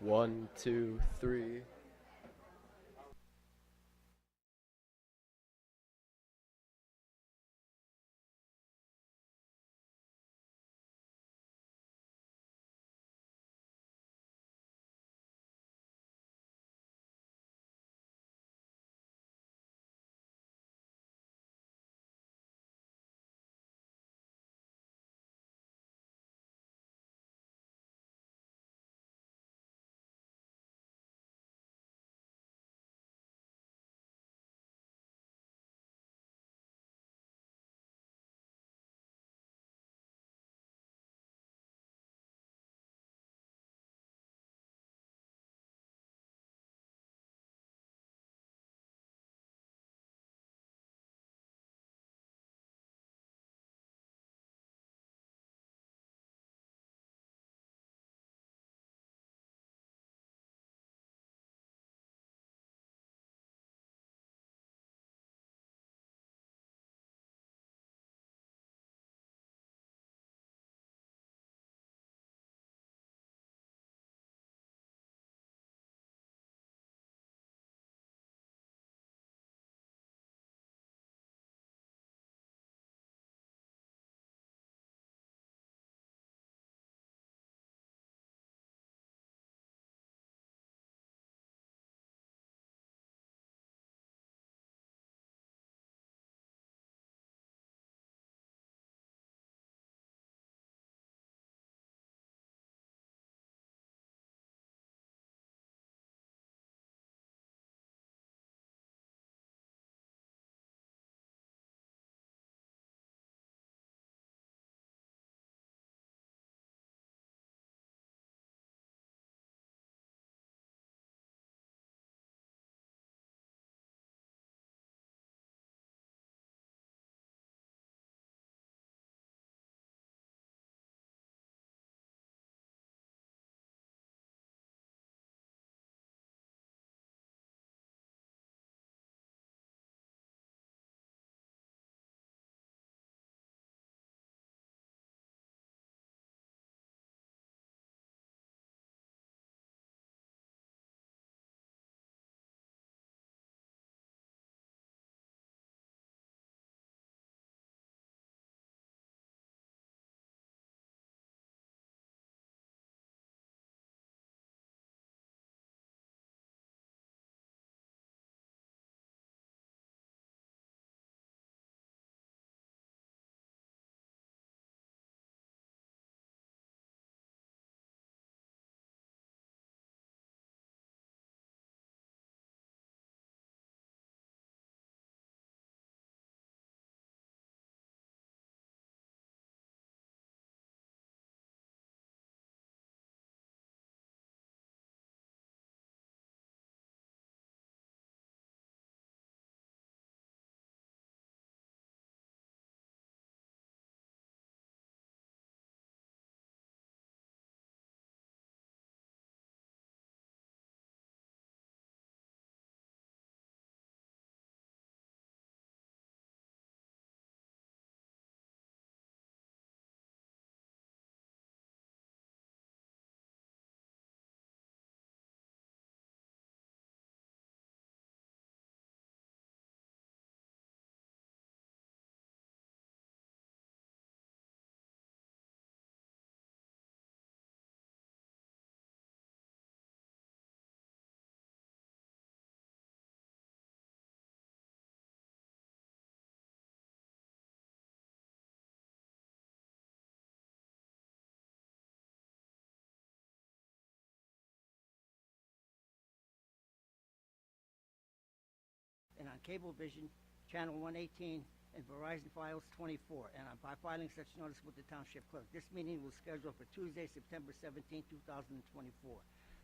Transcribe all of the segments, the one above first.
1, 2, 3. and on Cablevision, Channel 118, and Verizon Files 24, and by filing such notice with the Township Clerk. This meeting was scheduled for Tuesday, September 17, 2024.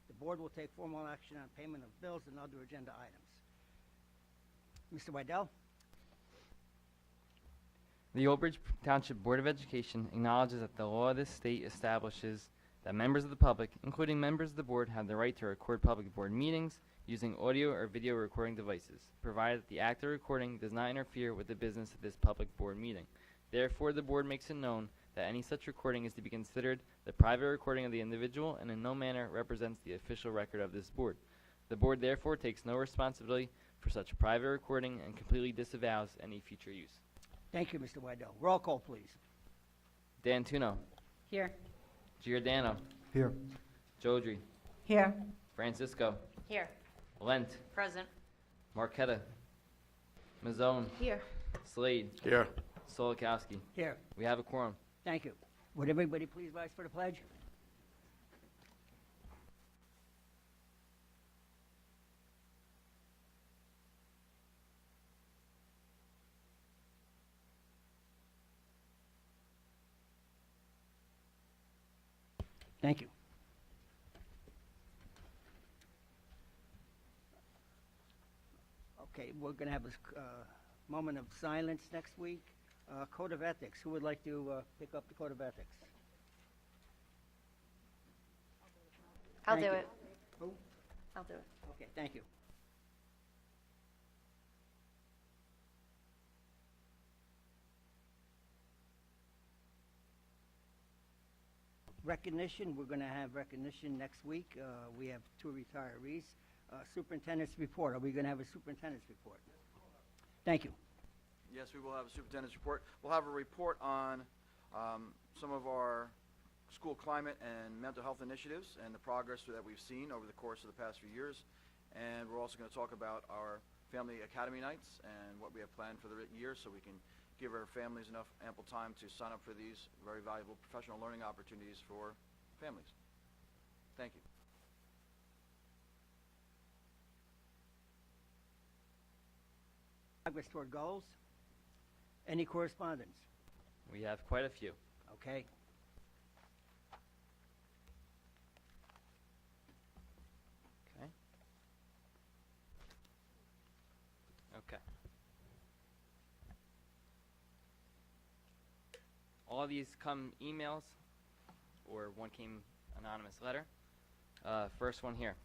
The Board will take formal action on payment of bills and other agenda items. Mr. Wydell? The Old Bridge Township Board of Education acknowledges that the law of this state establishes that members of the public, including members of the board, have the right to record public board meetings using audio or video recording devices, provided that the act of recording does not interfere with the business of this public board meeting. Therefore, the board makes it known that any such recording is to be considered the private recording of the individual and in no manner represents the official record of this board. The board therefore takes no responsibility for such private recording and completely disavows any future use. Thank you, Mr. Waddell. Roll call, please. D'Antuno, Here. Giordano, Here. Jodry, Here. Francisco, Here. Lent, Present. Marquetta, Mazzone, Here. Slade, Here. Solikowski. Here. We have a quorum. Thank you. Would everybody please rise for the pledge? Thank you. Okay, we're going to have a moment of silence next week. Code of Ethics. Who would like to pick up the Code of Ethics? I'll Thank do you. it. Who? I'll do it. Okay, thank you. Recognition, we're going to have recognition next week. We have 2 retirees. Superintendent's report. Are we going to have a superintendent's report? Thank you. Yes, we will have a superintendent's report. We'll have a report on some of our school climate and mental health initiatives and the progress that we've seen over the course of the past few years. And we're also going to talk about our family academy nights and what we have planned for the year so we can give our families enough ample time to sign up for these very valuable professional learning opportunities for families. Thank you. Progress toward goals. Any correspondence? We have quite a few. Okay. Okay. Okay. All of these come emails, or one came anonymous letter. First one here.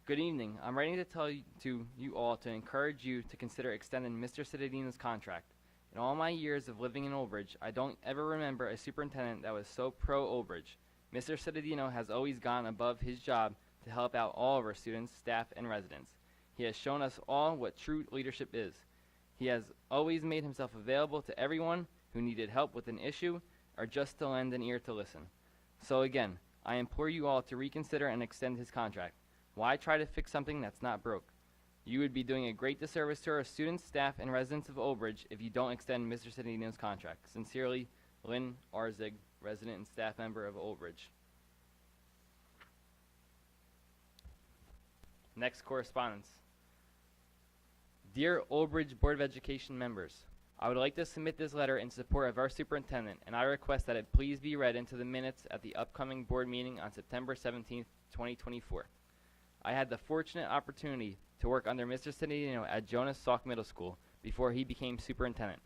Good evening. I'm writing to tell you all to encourage you to consider extending Mr. Cittadino's contract. In all my years of living in Old Bridge, I don't ever remember a superintendent that was so pro-Old Bridge. Mr. Cittadino has always gone above his job to help out all of our students, staff, and residents. He has shown us all what true leadership is. He has always made himself available to everyone who needed help with an issue or just to lend an ear to listen. So again, I implore you all to reconsider and extend his contract. Why try to fix something that's not broke? You would be doing a great disservice to our students, staff, and residents of Old Bridge if you don't extend Mr. Cittadino's contract. Sincerely, Lynn Arzig, resident and staff member of Old Bridge. Next correspondence. Dear Old Bridge Board of Education members, I would like to submit this letter in support of our superintendent, and I request that it please be read into the minutes at the upcoming board meeting on September 17th, 2024. I had the fortunate opportunity to work under Mr. Cittadino at Jonas Salk Middle School before he became superintendent.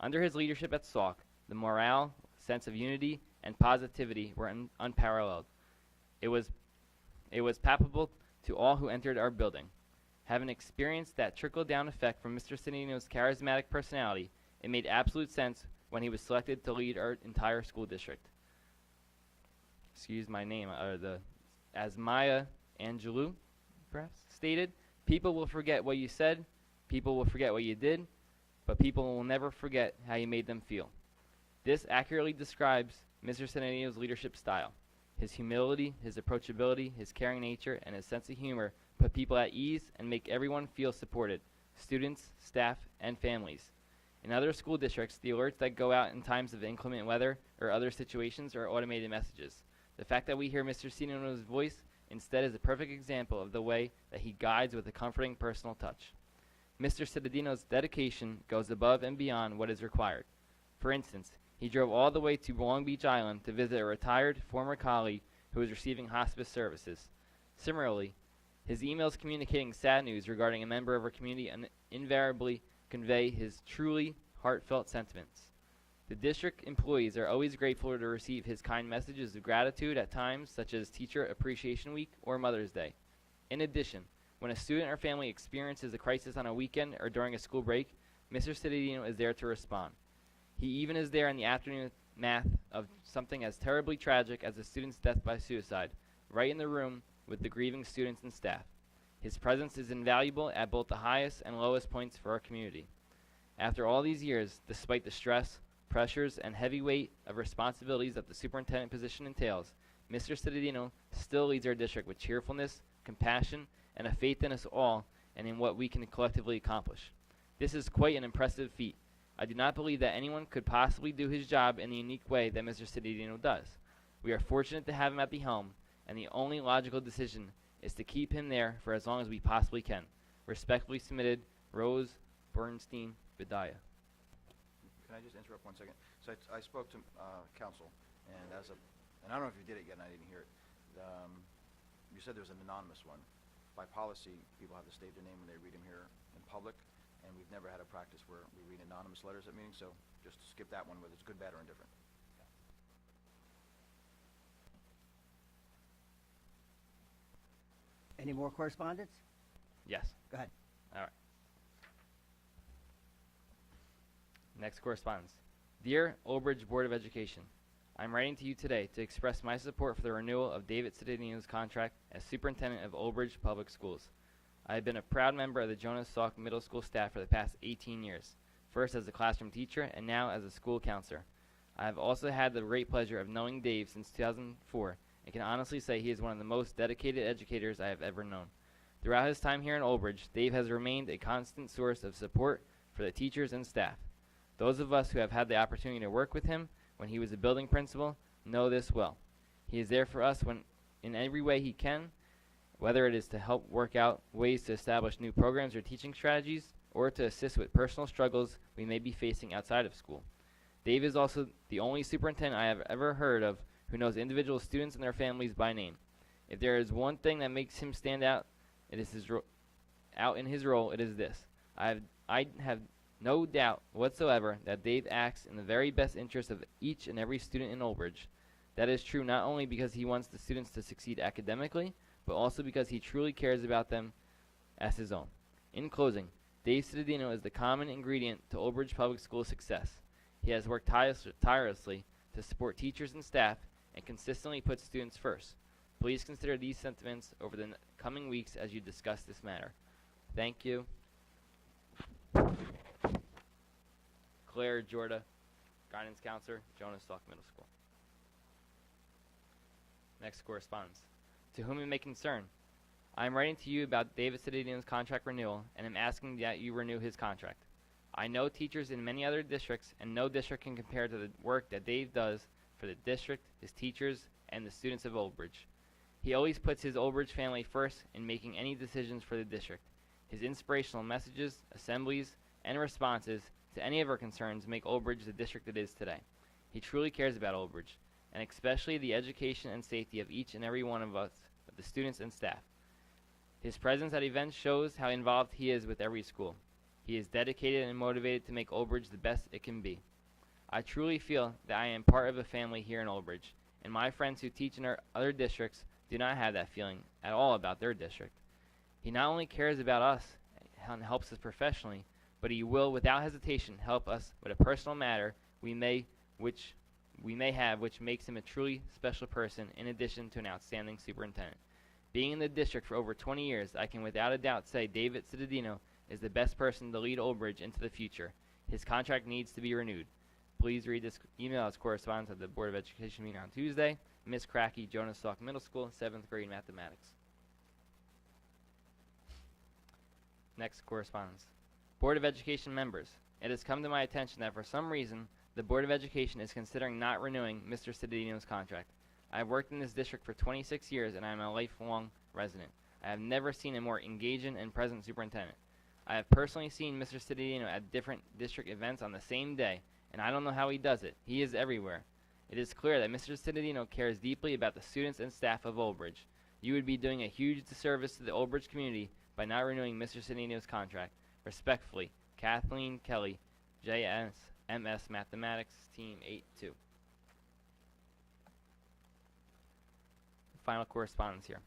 Under his leadership at Salk, the morale, sense of unity, and positivity were unparalleled. It was palpable to all who entered our building. Having experienced that trickle-down effect from Mr. Cittadino's charismatic personality, it made absolute sense when he was selected to lead our entire school district. Excuse my name, as Maya Angelou, perhaps, stated, people will forget what you said, people will forget what you did, but people will never forget how you made them feel. This accurately describes Mr. Cittadino's leadership style. His humility, his approachability, his caring nature, and his sense of humor put people at ease and make everyone feel supported, students, staff, and families. In other school districts, the alerts that go out in times of inclement weather or other situations are automated messages. The fact that we hear Mr. Cittadino's voice instead is a perfect example of the way that he guides with a comforting personal touch. Mr. Cittadino's dedication goes above and beyond what is required. For instance, he drove all the way to Long Beach Island to visit a retired former colleague who was receiving hospice services. Similarly, his emails communicating sad news regarding a member of our community invariably convey his truly heartfelt sentiments. The district employees are always grateful to receive his kind messages of gratitude at times such as Teacher Appreciation Week or Mother's Day. In addition, when a student or family experiences a crisis on a weekend or during a school break, Mr. Cittadino is there to respond. He even is there in the aftermath of something as terribly tragic as a student's death by suicide, right in the room with the grieving students and staff. His presence is invaluable at both the highest and lowest points for our community. After all these years, despite the stress, pressures, and heavy weight of responsibilities that the superintendent position entails, Mr. Cittadino still leads our district with cheerfulness, compassion, and a faith in us all and in what we can collectively accomplish. This is quite an impressive feat. I do not believe that anyone could possibly do his job in the unique way that Mr. Cittadino does. We are fortunate to have him at the helm, and the only logical decision is to keep him there for as long as we possibly can. Respectfully submitted, Rose Bernstein Bedaya. Can I just interrupt 1 second? So I spoke to council, and and I don't know if you did it yet, and I didn't hear it. You said there was an anonymous one. By policy, people have to state their name when they read them here in public, and we've never had a practice where we read anonymous letters at meetings, so just skip that one, whether it's good, bad, or indifferent. Any more correspondence? Yes. Go ahead. All right. Next correspondence. Dear Old Bridge Board of Education, I'm writing to you today to express my support for the renewal of David Cittadino's contract as Superintendent of Old Bridge Public Schools. I have been a proud member of the Jonas Salk Middle School staff for the past 18 years, first as a classroom teacher and now as a school counselor. I have also had the great pleasure of knowing Dave since 2004 and can honestly say he is one of the most dedicated educators I have ever known. Throughout his time here in Old Bridge, Dave has remained a constant source of support for the teachers and staff. Those of us who have had the opportunity to work with him when he was a building principal know this well. He is there for us in every way he can, whether it is to help work out ways to establish new programs or teaching strategies, or to assist with personal struggles we may be facing outside of school. Dave is also the only superintendent I have ever heard of who knows individual students and their families by name. If there is one thing that makes him stand out, it is out in his role, it is this. I have no doubt whatsoever that Dave acts in the very best interest of each and every student in Old Bridge. That is true not only because he wants the students to succeed academically, but also because he truly cares about them as his own. In closing, Dave Cittadino is the common ingredient to Old Bridge Public School success. He has worked tirelessly to support teachers and staff and consistently put students first. Please consider these sentiments over the coming weeks as you discuss this matter. Thank you. Claire Jorda, Guidance Counselor, Jonas Salk Middle School. Next correspondence. To whom it may concern, I am writing to you about David Cittadino's contract renewal and am asking that you renew his contract. I know teachers in many other districts, and no district can compare to the work that Dave does for the district, his teachers, and the students of Old Bridge. He always puts his Old Bridge family first in making any decisions for the district. His inspirational messages, assemblies, and responses to any of our concerns make Old Bridge the district it is today. He truly cares about Old Bridge, and especially the education and safety of each and every one of us, of the students and staff. His presence at events shows how involved he is with every school. He is dedicated and motivated to make Old Bridge the best it can be. I truly feel that I am part of a family here in Old Bridge, and my friends who teach in our other districts do not have that feeling at all about their district. He not only cares about us and helps us professionally, but he will, without hesitation, help us with a personal matter which makes him a truly special person in addition to an outstanding superintendent. Being in the district for over 20 years, I can without a doubt say David Cittadino is the best person to lead Old Bridge into the future. His contract needs to be renewed. Please read this email as correspondence at the Board of Education meeting on Tuesday. Miss Cracky, Jonas Salk Middle School, 7th grade mathematics. Next correspondence. Board of Education members, it has come to my attention that for some reason, the Board of Education is considering not renewing Mr. Cittadino's contract. I have worked in this district for 26 years and I am a lifelong resident. I have never seen a more engaging and present superintendent. I have personally seen Mr. Cittadino at different district events on the same day, and I don't know how he does it. He is everywhere. It is clear that Mr. Cittadino cares deeply about the students and staff of Old Bridge. You would be doing a huge disservice to the Old Bridge community by not renewing Mr. Cittadino's contract. Respectfully, Kathleen Kelly, JSMS Mathematics, Team 8-2. Final correspondence here.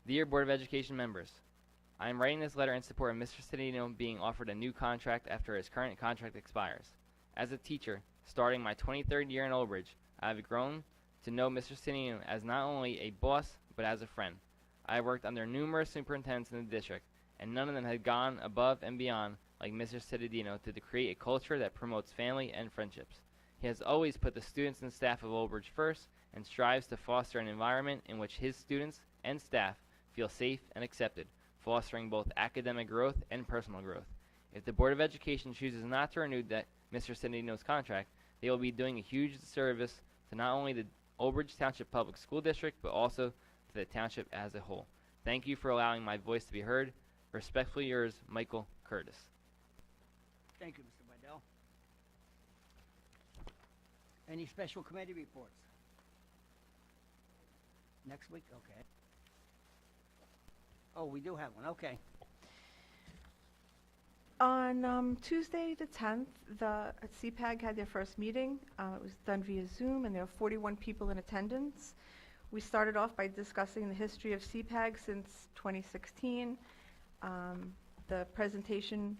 Dear Board of Education members, I am writing this letter in support of Mr. Cittadino being offered a new contract after his current contract expires. As a teacher, Starting my 23rd year in Old Bridge, I have grown to know Mr. Citadino as not only a boss, but as a friend. I have worked under numerous superintendents in the district, and none of them had gone above and beyond like Mr. Citadino to create a culture that promotes family and friendships. He has always put the students and staff of Old Bridge first and strives to foster an environment in which his students and staff feel safe and accepted, fostering both academic growth and personal growth. If the Board of Education chooses not to renew Mr. Citadino's contract, they will be doing a huge disservice to not only the Old Bridge Township Public School District, but also to the township as a whole. Thank you for allowing my voice to be heard. Respectfully yours, Michael Curtis. Thank you, Mr. Waddell. Any special committee reports? Next week? Okay. Oh, we do have one, okay. On Tuesday, the 10th, the CPAG had their first meeting. It was done via Zoom, and there were 41 people in attendance. We started off by discussing the history of CPAG since 2016. The presentation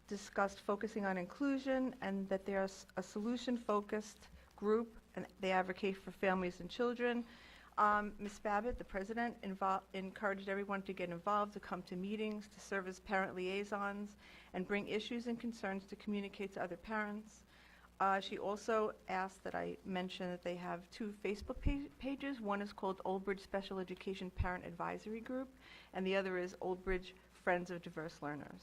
discussed focusing on inclusion and that there's a solution-focused group, and they advocate for families and children. Ms. Babbitt, the president, encouraged everyone to get involved, to come to meetings, to serve as parent liaisons, and bring issues and concerns to communicate to other parents. She also asked that I mention that they have 2 Facebook pages. One is called Old Bridge Special Education Parent Advisory Group, and the other is Old Bridge Friends of Diverse Learners.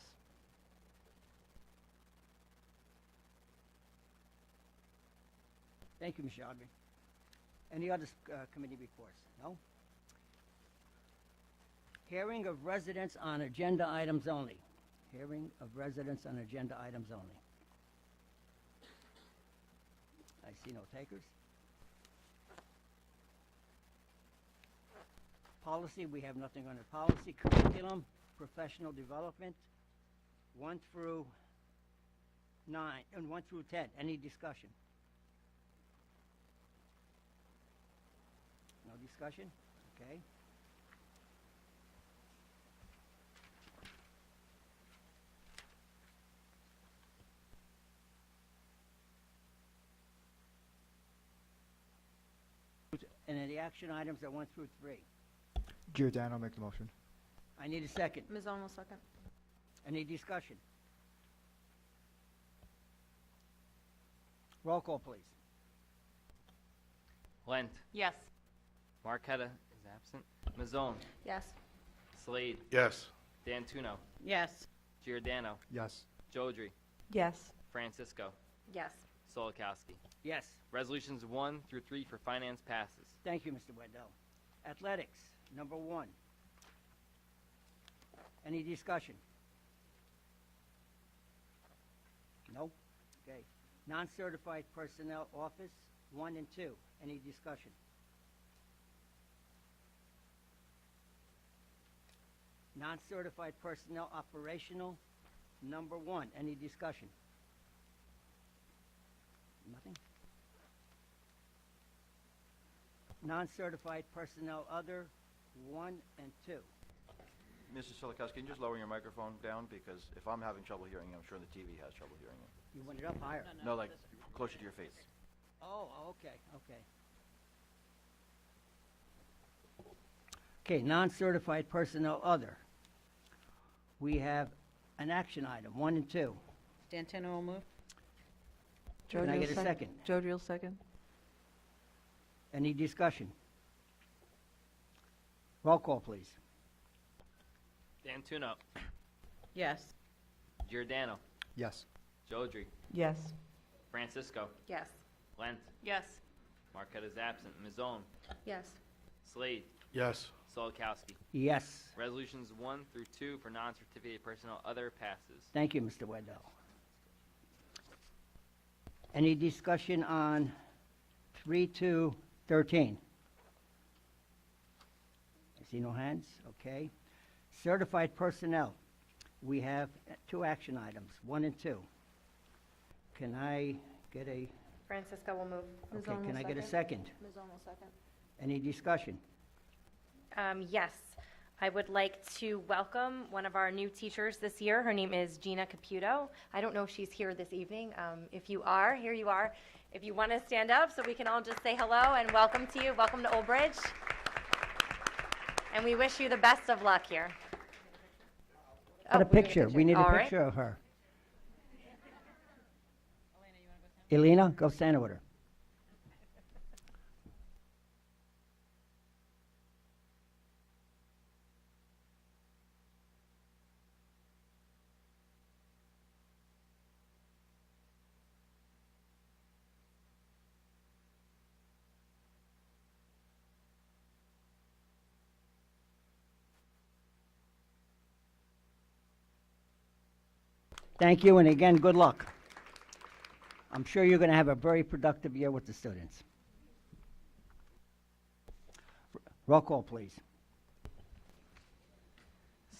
Thank you, Ms. Audrey. Any other committee reports? No? Hearing of residents on agenda items only. Hearing of residents on agenda items only. I see no takers. Policy, we have nothing under policy. Curriculum, professional development, 1 through 9, and 1 through 10. Any discussion? No discussion? Okay. And then the action items are 1 through 3. Giordano, make the motion. I need a second. Ms. Olmo, second. Any discussion? Roll call, please. Lent. Yes. Marquetta is absent. Mazzone. Yes. Slade. Yes. D'Antuno. Yes. Giordano. Yes. Jodry. Yes. Francisco. Yes. Solikowski. Yes. Resolutions 1 through 3 for finance passes. Thank you, Mr. Waddell. Athletics, number 1. Any discussion? No? Okay. Non-certified personnel office, 1 and 2. Any discussion? Non-certified personnel operational, number 1. Any discussion? Nothing? Non-certified personnel other, 1 and 2. Mrs. Solikowski, can you just lower your microphone down? Because if I'm having trouble hearing you, I'm sure the TV has trouble hearing you. You want it up higher? No, like closer to your face. Oh, okay, okay. Okay, non-certified personnel other. We have an action item, 1 and 2. D'Antuno will move. Can I get a second? Jodry will second. Any discussion? Roll call, please. D'Antuno. Yes. Giordano. Yes. Jodry. Yes. Francisco. Yes. Lent. Yes. Marquetta is absent. Mazzone. Yes. Slade. Yes. Solikowski. Yes. Resolutions 1 through 2 for non-certificated personnel other passes. Thank you, Mr. Waddell. Any discussion on 3 to 13? I see no hands, okay. Certified personnel, we have 2 action items, 1 and 2. Can I get a, Francisco will move. okay, can I get a second? Ms. Olmo, second. Any discussion? Yes, I would like to welcome one of our new teachers this year. Her name is Gina Caputo. I don't know if she's here this evening. If you are, here you are. If you want to stand up so we can all just say hello and welcome to you. Welcome to Old Bridge. And we wish you the best of luck here. Got a we need picture. We need a All right. picture of her. Elena, go stand with her. Thank you, and again, good luck. I'm sure you're going to have a very productive year with the students. Roll call, please.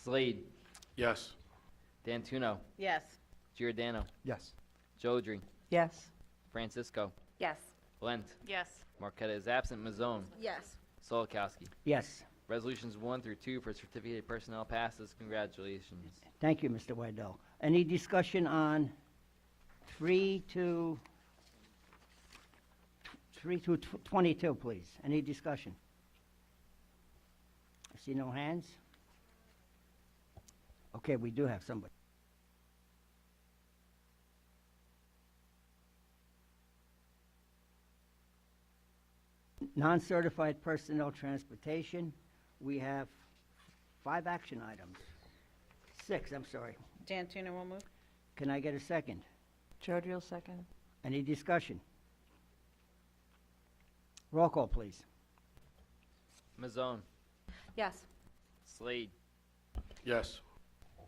Slade, Yes. Dantuno, Yes. Giordano, Yes. Jodry, Yes. Francisco, Yes. Lent, Yes. Marqueta is absent, Mazzone, Yes. Solikowski. Yes. Resolutions 1 through 2 for certificated personnel passes. Congratulations. Thank you, Mr. Waddell. Any discussion on 3 to 22, please? Any discussion? I see no hands. Okay, we do have somebody. Non-certified personnel transportation, we have 5 action items. 6, I'm sorry. Dantuno will move. Can I get a second? Jody will second. Any discussion? Roll call, please. Mazzone, Yes. Slade, Yes.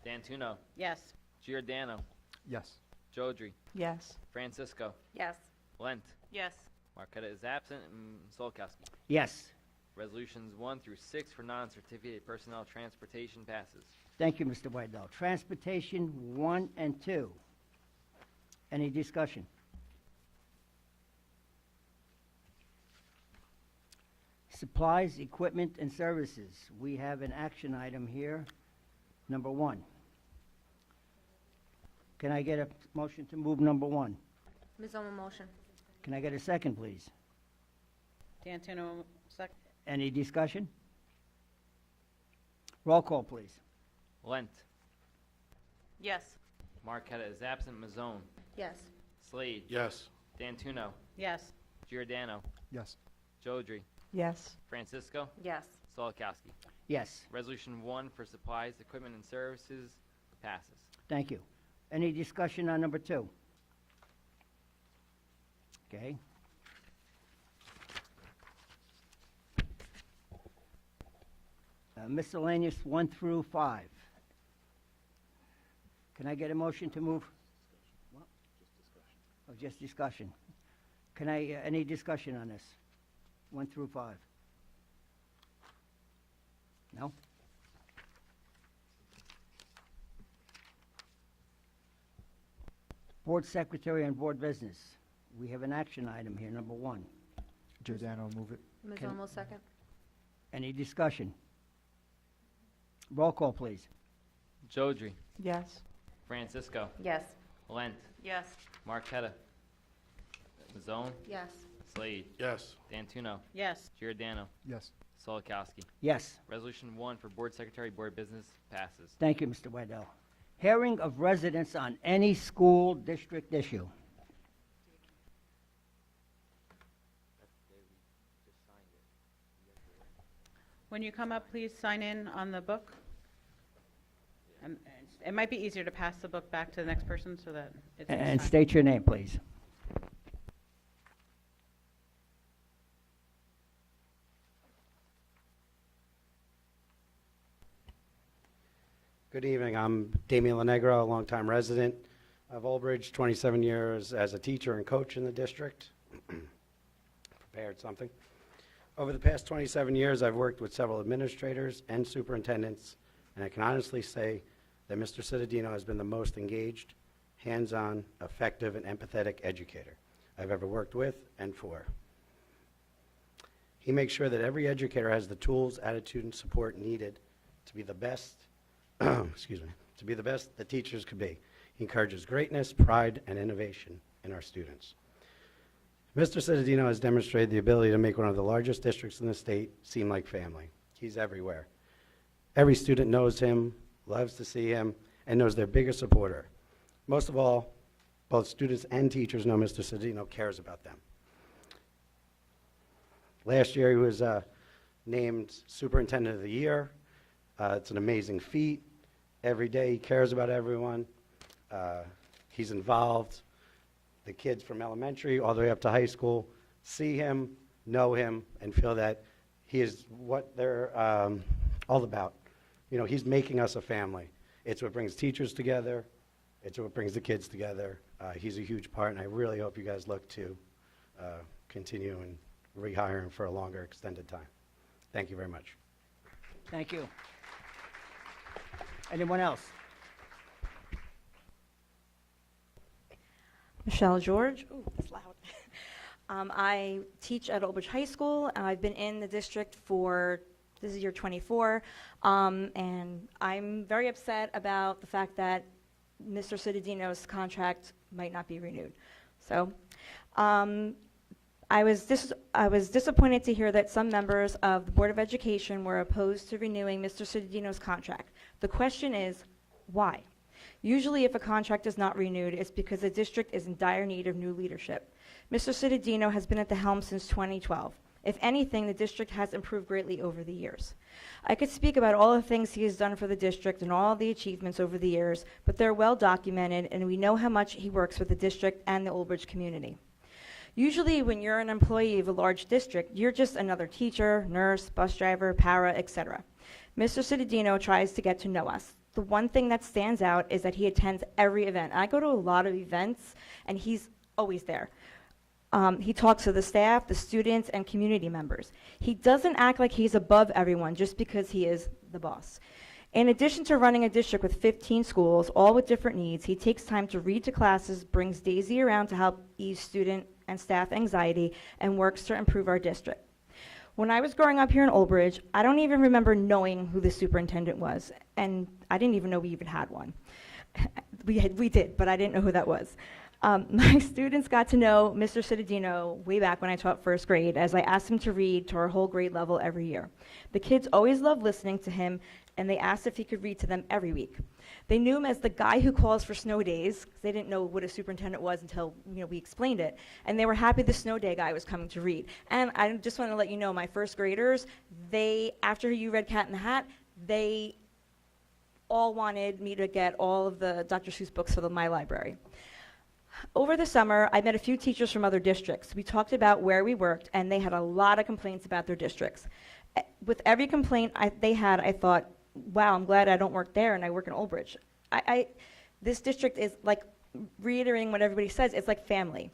Dantuno, Yes. Giordano, Yes. Jodry, Yes. Francisco, Yes. Lent, Yes. Marqueta is absent, and Solikowski. Yes. Resolutions 1 through 6 for non-certificated personnel transportation passes. Thank you, Mr. Waddell. Transportation 1 and 2. Any discussion? Supplies, equipment, and services. We have an action item here, number 1. Can I get a motion to move number 1? Ms. Owen, motion. Can I get a second, please? Dantuno will second. Any discussion? Roll call, please. Lent, Yes. Marqueta is absent, Mazzone, Yes. Slade, Yes. Dantuno, Yes. Giordano, Yes. Jodry, Yes. Francisco, Yes. Solikowski. Yes. Resolution 1 for supplies, equipment, and services passes. Thank you. Any discussion on number 2? Okay. Miscellaneous 1 through 5. Can I get a motion to move? What? Oh, just discussion. Can I, any discussion on this? 1 through 5? No? Board Secretary and Board Business. We have an action item here, number 1. Giordano, move it. Ms. Can- Owen will second. Any discussion? Roll call, please. Jodry, Yes. Francisco, Yes. Lent, Yes. Marqueta, Mazzone, Yes. Slade, Yes. Dantuno, Yes. Giordano, Yes. Solikowski. Yes. Resolution 1 for Board Secretary, Board Business passes. Thank you, Mr. Waddell. Hearing of residents on any school district issue. When you come up, please sign in on the book. And it might be easier to pass the book back to the next person so that it's And signed. state your name, please. Good evening. I'm Damian Lenegro, a longtime resident of Old Bridge, 27 years as a teacher and coach in the district. Prepared something. Over the past 27 years, I've worked with several administrators and superintendents, and I can honestly say that Mr. Cittadino has been the most engaged, hands-on, effective, and empathetic educator I've ever worked with and for. He makes sure that every educator has the tools, attitude, and support needed to be the best excuse me, to be the best that teachers could be. He encourages greatness, pride, and innovation in our students. Mr. Cittadino has demonstrated the ability to make one of the largest districts in the state seem like family. He's everywhere. Every student knows him, loves to see him, and knows their biggest supporter. Most of all, both students and teachers know Mr. Cittadino cares about them. Last year, he was named Superintendent of the Year. It's an amazing feat. Every day, he cares about everyone. He's involved. The kids from elementary all the way up to high school see him, know him, and feel that he is what they're all about. You know, he's making us a family. It's what brings teachers together. It's what brings the kids together. He's a huge part, and I really hope you guys look to continue and rehire him for a longer extended time. Thank you very much. Thank you. Anyone else? Michelle George. Ooh, that's loud. I teach at Old Bridge High School. I've been in the district for, this is year 24, and I'm very upset about the fact that Mr. Cittadino's contract might not be renewed. So I was disappointed to hear that some members of the Board of Education were opposed to renewing Mr. Cittadino's contract. The question is, why? Usually if a contract is not renewed, it's because the district is in dire need of new leadership. Mr. Cittadino has been at the helm since 2012. If anything, the district has improved greatly over the years. I could speak about all the things he has done for the district and all the achievements over the years, but they're well documented and we know how much he works with the district and the Old Bridge community. Usually when you're an employee of a large district, you're just another teacher, nurse, bus driver, para, etc. Mr. Cittadino tries to get to know us. The one thing that stands out is that he attends every event. I go to a lot of events and he's always there. He talks to the staff, the students, and community members. He doesn't act like he's above everyone just because he is the boss. In addition to running a district with 15 schools, all with different needs, he takes time to read to classes, brings Daisy around to help ease student and staff anxiety, and works to improve our district. When I was growing up here in Old Bridge, I don't even remember knowing who the superintendent was, and I didn't even know we even had one. We did, but I didn't know who that was. My students got to know Mr. Cittadino way back when I taught first grade, as I asked him to read to our whole grade level every year. The kids always loved listening to him, and they asked if he could read to them every week. They knew him as the guy who calls for snow days, because they didn't know what a superintendent was until we explained it, and they were happy the snow day guy was coming to read. And I just want to let you know, my first graders, after you read Cat in the Hat, they all wanted me to get all of the Dr. Seuss books for my library. Over the summer, I met a few teachers from other districts. We talked about where we worked, and they had a lot of complaints about their districts. With every complaint they had, I thought, wow, I'm glad I don't work there and I work in Old Bridge. This district is like, reiterating what everybody says, it's like family.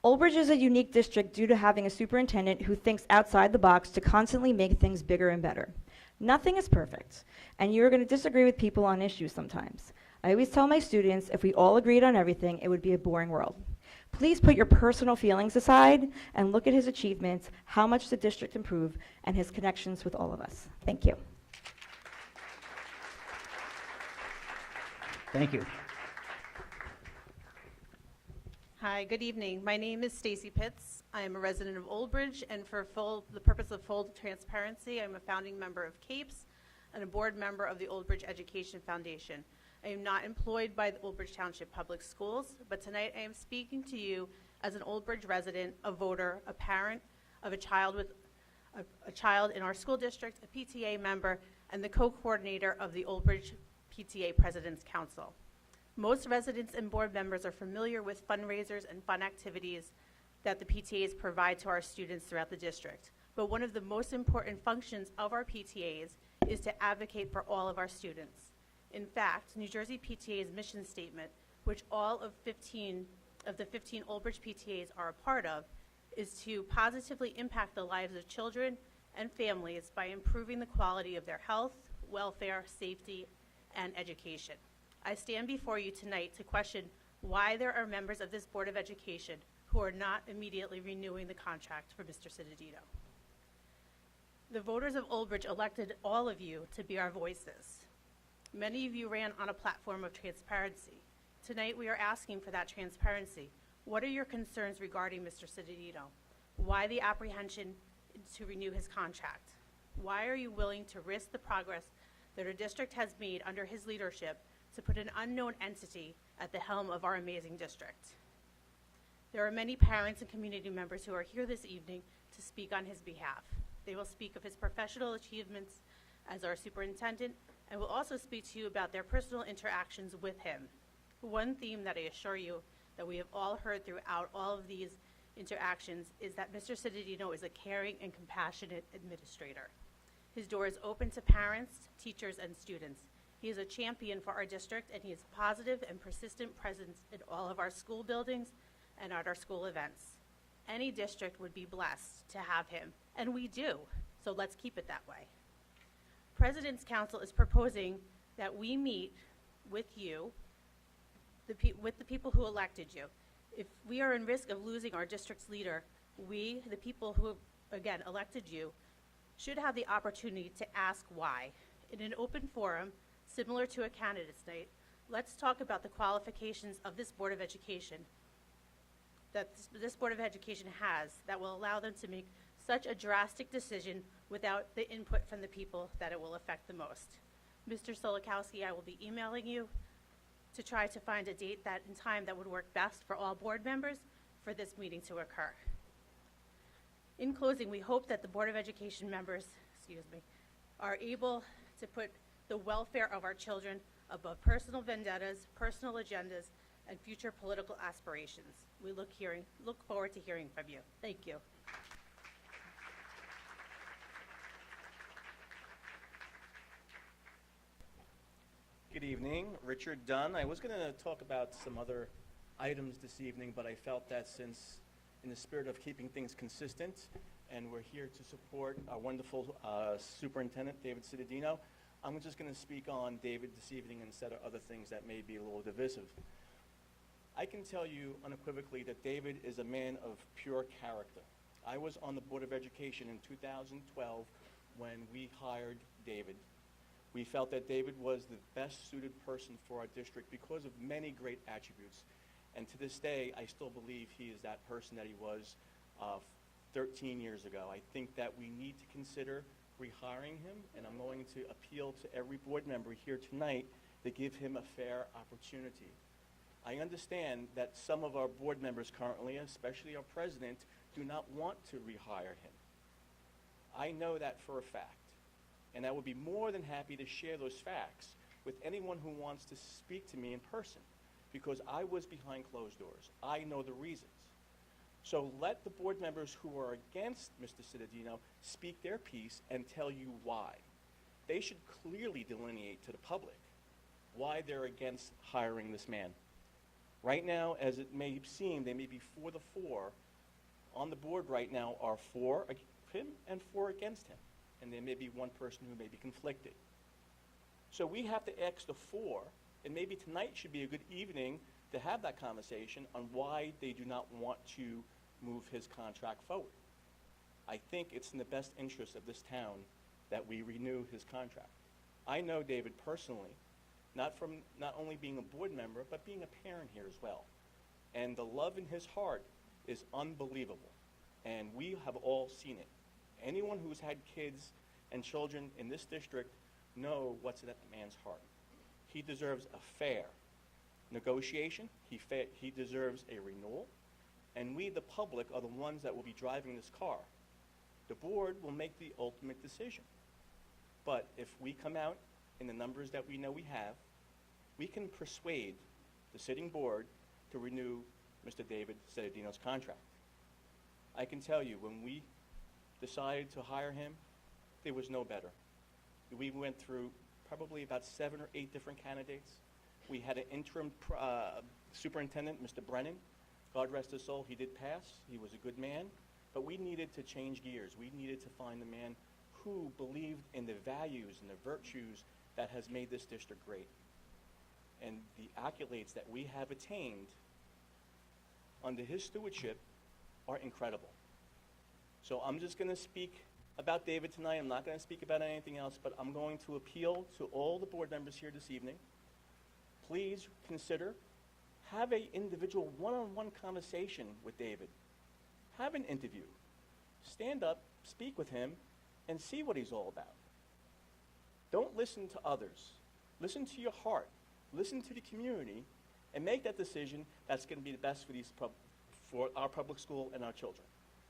Old Bridge is a unique district due to having a superintendent who thinks outside the box to constantly make things bigger and better. Nothing is perfect, and you're going to disagree with people on issues sometimes. I always tell my students, if we all agreed on everything, it would be a boring world. Please put your personal feelings aside and look at his achievements, how much the district improved, and his connections with all of us. Thank you. Thank you. Hi, good evening. My name is Stacy Pitts. I am a resident of Old Bridge, and for the purpose of full transparency, I'm a founding member of CAPES and a board member of the Old Bridge Education Foundation. I am not employed by the Old Bridge Township Public Schools, but tonight I am speaking to you as an Old Bridge resident, a voter, a parent of a child with a child in our school district, a PTA member, and the co-coordinator of the Old Bridge PTA President's Council. Most residents and board members are familiar with fundraisers and fun activities that the PTAs provide to our students throughout the district. But one of the most important functions of our PTAs is to advocate for all of our students. In fact, New Jersey PTA's mission statement, which all of the 15 Old Bridge PTAs are a part of, is to positively impact the lives of children and families by improving the quality of their health, welfare, safety, and education. I stand before you tonight to question why there are members of this Board of Education who are not immediately renewing the contract for Mr. Cittadino. The voters of Old Bridge elected all of you to be our voices. Many of you ran on a platform of transparency. Tonight we are asking for that transparency. What are your concerns regarding Mr. Citadino? Why the apprehension to renew his contract? Why are you willing to risk the progress that our district has made under his leadership to put an unknown entity at the helm of our amazing district? There are many parents and community members who are here this evening to speak on his behalf. They will speak of his professional achievements as our superintendent and will also speak to you about their personal interactions with him. One theme that I assure you that we have all heard throughout all of these interactions is that Mr. Citadino is a caring and compassionate administrator. His door is open to parents, teachers, and students. He is a champion for our district, and he is a positive and persistent presence in all of our school buildings and at our school events. Any district would be blessed to have him, and we do, so let's keep it that way. President's Council is proposing that we meet with you, with the people who elected you. If we are in risk of losing our district's leader, we, the people who, again, elected you, should have the opportunity to ask why. In an open forum, similar to a candidates night, let's talk about the qualifications of this Board of Education that this Board of Education has that will allow them to make such a drastic decision without the input from the people that it will affect the most. Mr. Solikowski, I will be emailing you to try to find a date and time that would work best for all board members for this meeting to occur. In closing, we hope that the Board of Education members, are able to put the welfare of our children above personal vendettas, personal agendas, and future political aspirations. We look forward to hearing from you. Thank you. Good evening, Richard Dunn. I was going to talk about some other items this evening, but I felt that since in the spirit of keeping things consistent, and we're here to support our wonderful Superintendent, David Citadino, I'm just going to speak on David this evening instead of other things that may be a little divisive. I can tell you unequivocally that David is a man of pure character. I was on the Board of Education in 2012 when we hired David. We felt that David was the best suited person for our district because of many great attributes. And to this day, I still believe he is that person that he was 13 years ago. I think that we need to consider rehiring him, and I'm going to appeal to every board member here tonight to give him a fair opportunity. I understand that some of our board members currently, especially our president, do not want to rehire him. I know that for a fact, and I would be more than happy to share those facts with anyone who wants to speak to me in person, because I was behind closed doors. I know the reasons. So let the board members who are against Mr. Citadino speak their piece and tell you why. They should clearly delineate to the public why they're against hiring this man. Right now, as it may seem, they may be 4 to 4 on the board right now are for him and 4 against him. And there may be one person who may be conflicted. So we have to ask the 4, and maybe tonight should be a good evening to have that conversation on why they do not want to move his contract forward. I think it's in the best interest of this town that we renew his contract. I know David personally, not only being a board member, but being a parent here as well. And the love in his heart is unbelievable. And we have all seen it. Anyone who's had kids and children in this district know what's in that man's heart. He deserves a fair negotiation. He deserves a renewal. And we, the public, are the ones that will be driving this car. The board will make the ultimate decision. But if we come out in the numbers that we know we have, we can persuade the sitting board to renew Mr. David Citadino's contract. I can tell you, when we decided to hire him, there was no better. We went through probably about 7 or 8 different candidates. We had an interim superintendent, Mr. Brennan. God rest his soul, he did pass. He was a good man. But we needed to change gears. We needed to find a man who believed in the values and the virtues that has made this district great. And the accolades that we have attained under his stewardship are incredible. So I'm just going to speak about David tonight. I'm not going to speak about anything else, but I'm going to appeal to all the board members here this evening. Please consider have a individual one-on-one conversation with David. Have an interview. Stand up, speak with him, and see what he's all about. Don't listen to others. Listen to your heart. Listen to the community, and make that decision that's going to be the best for our public school and our children.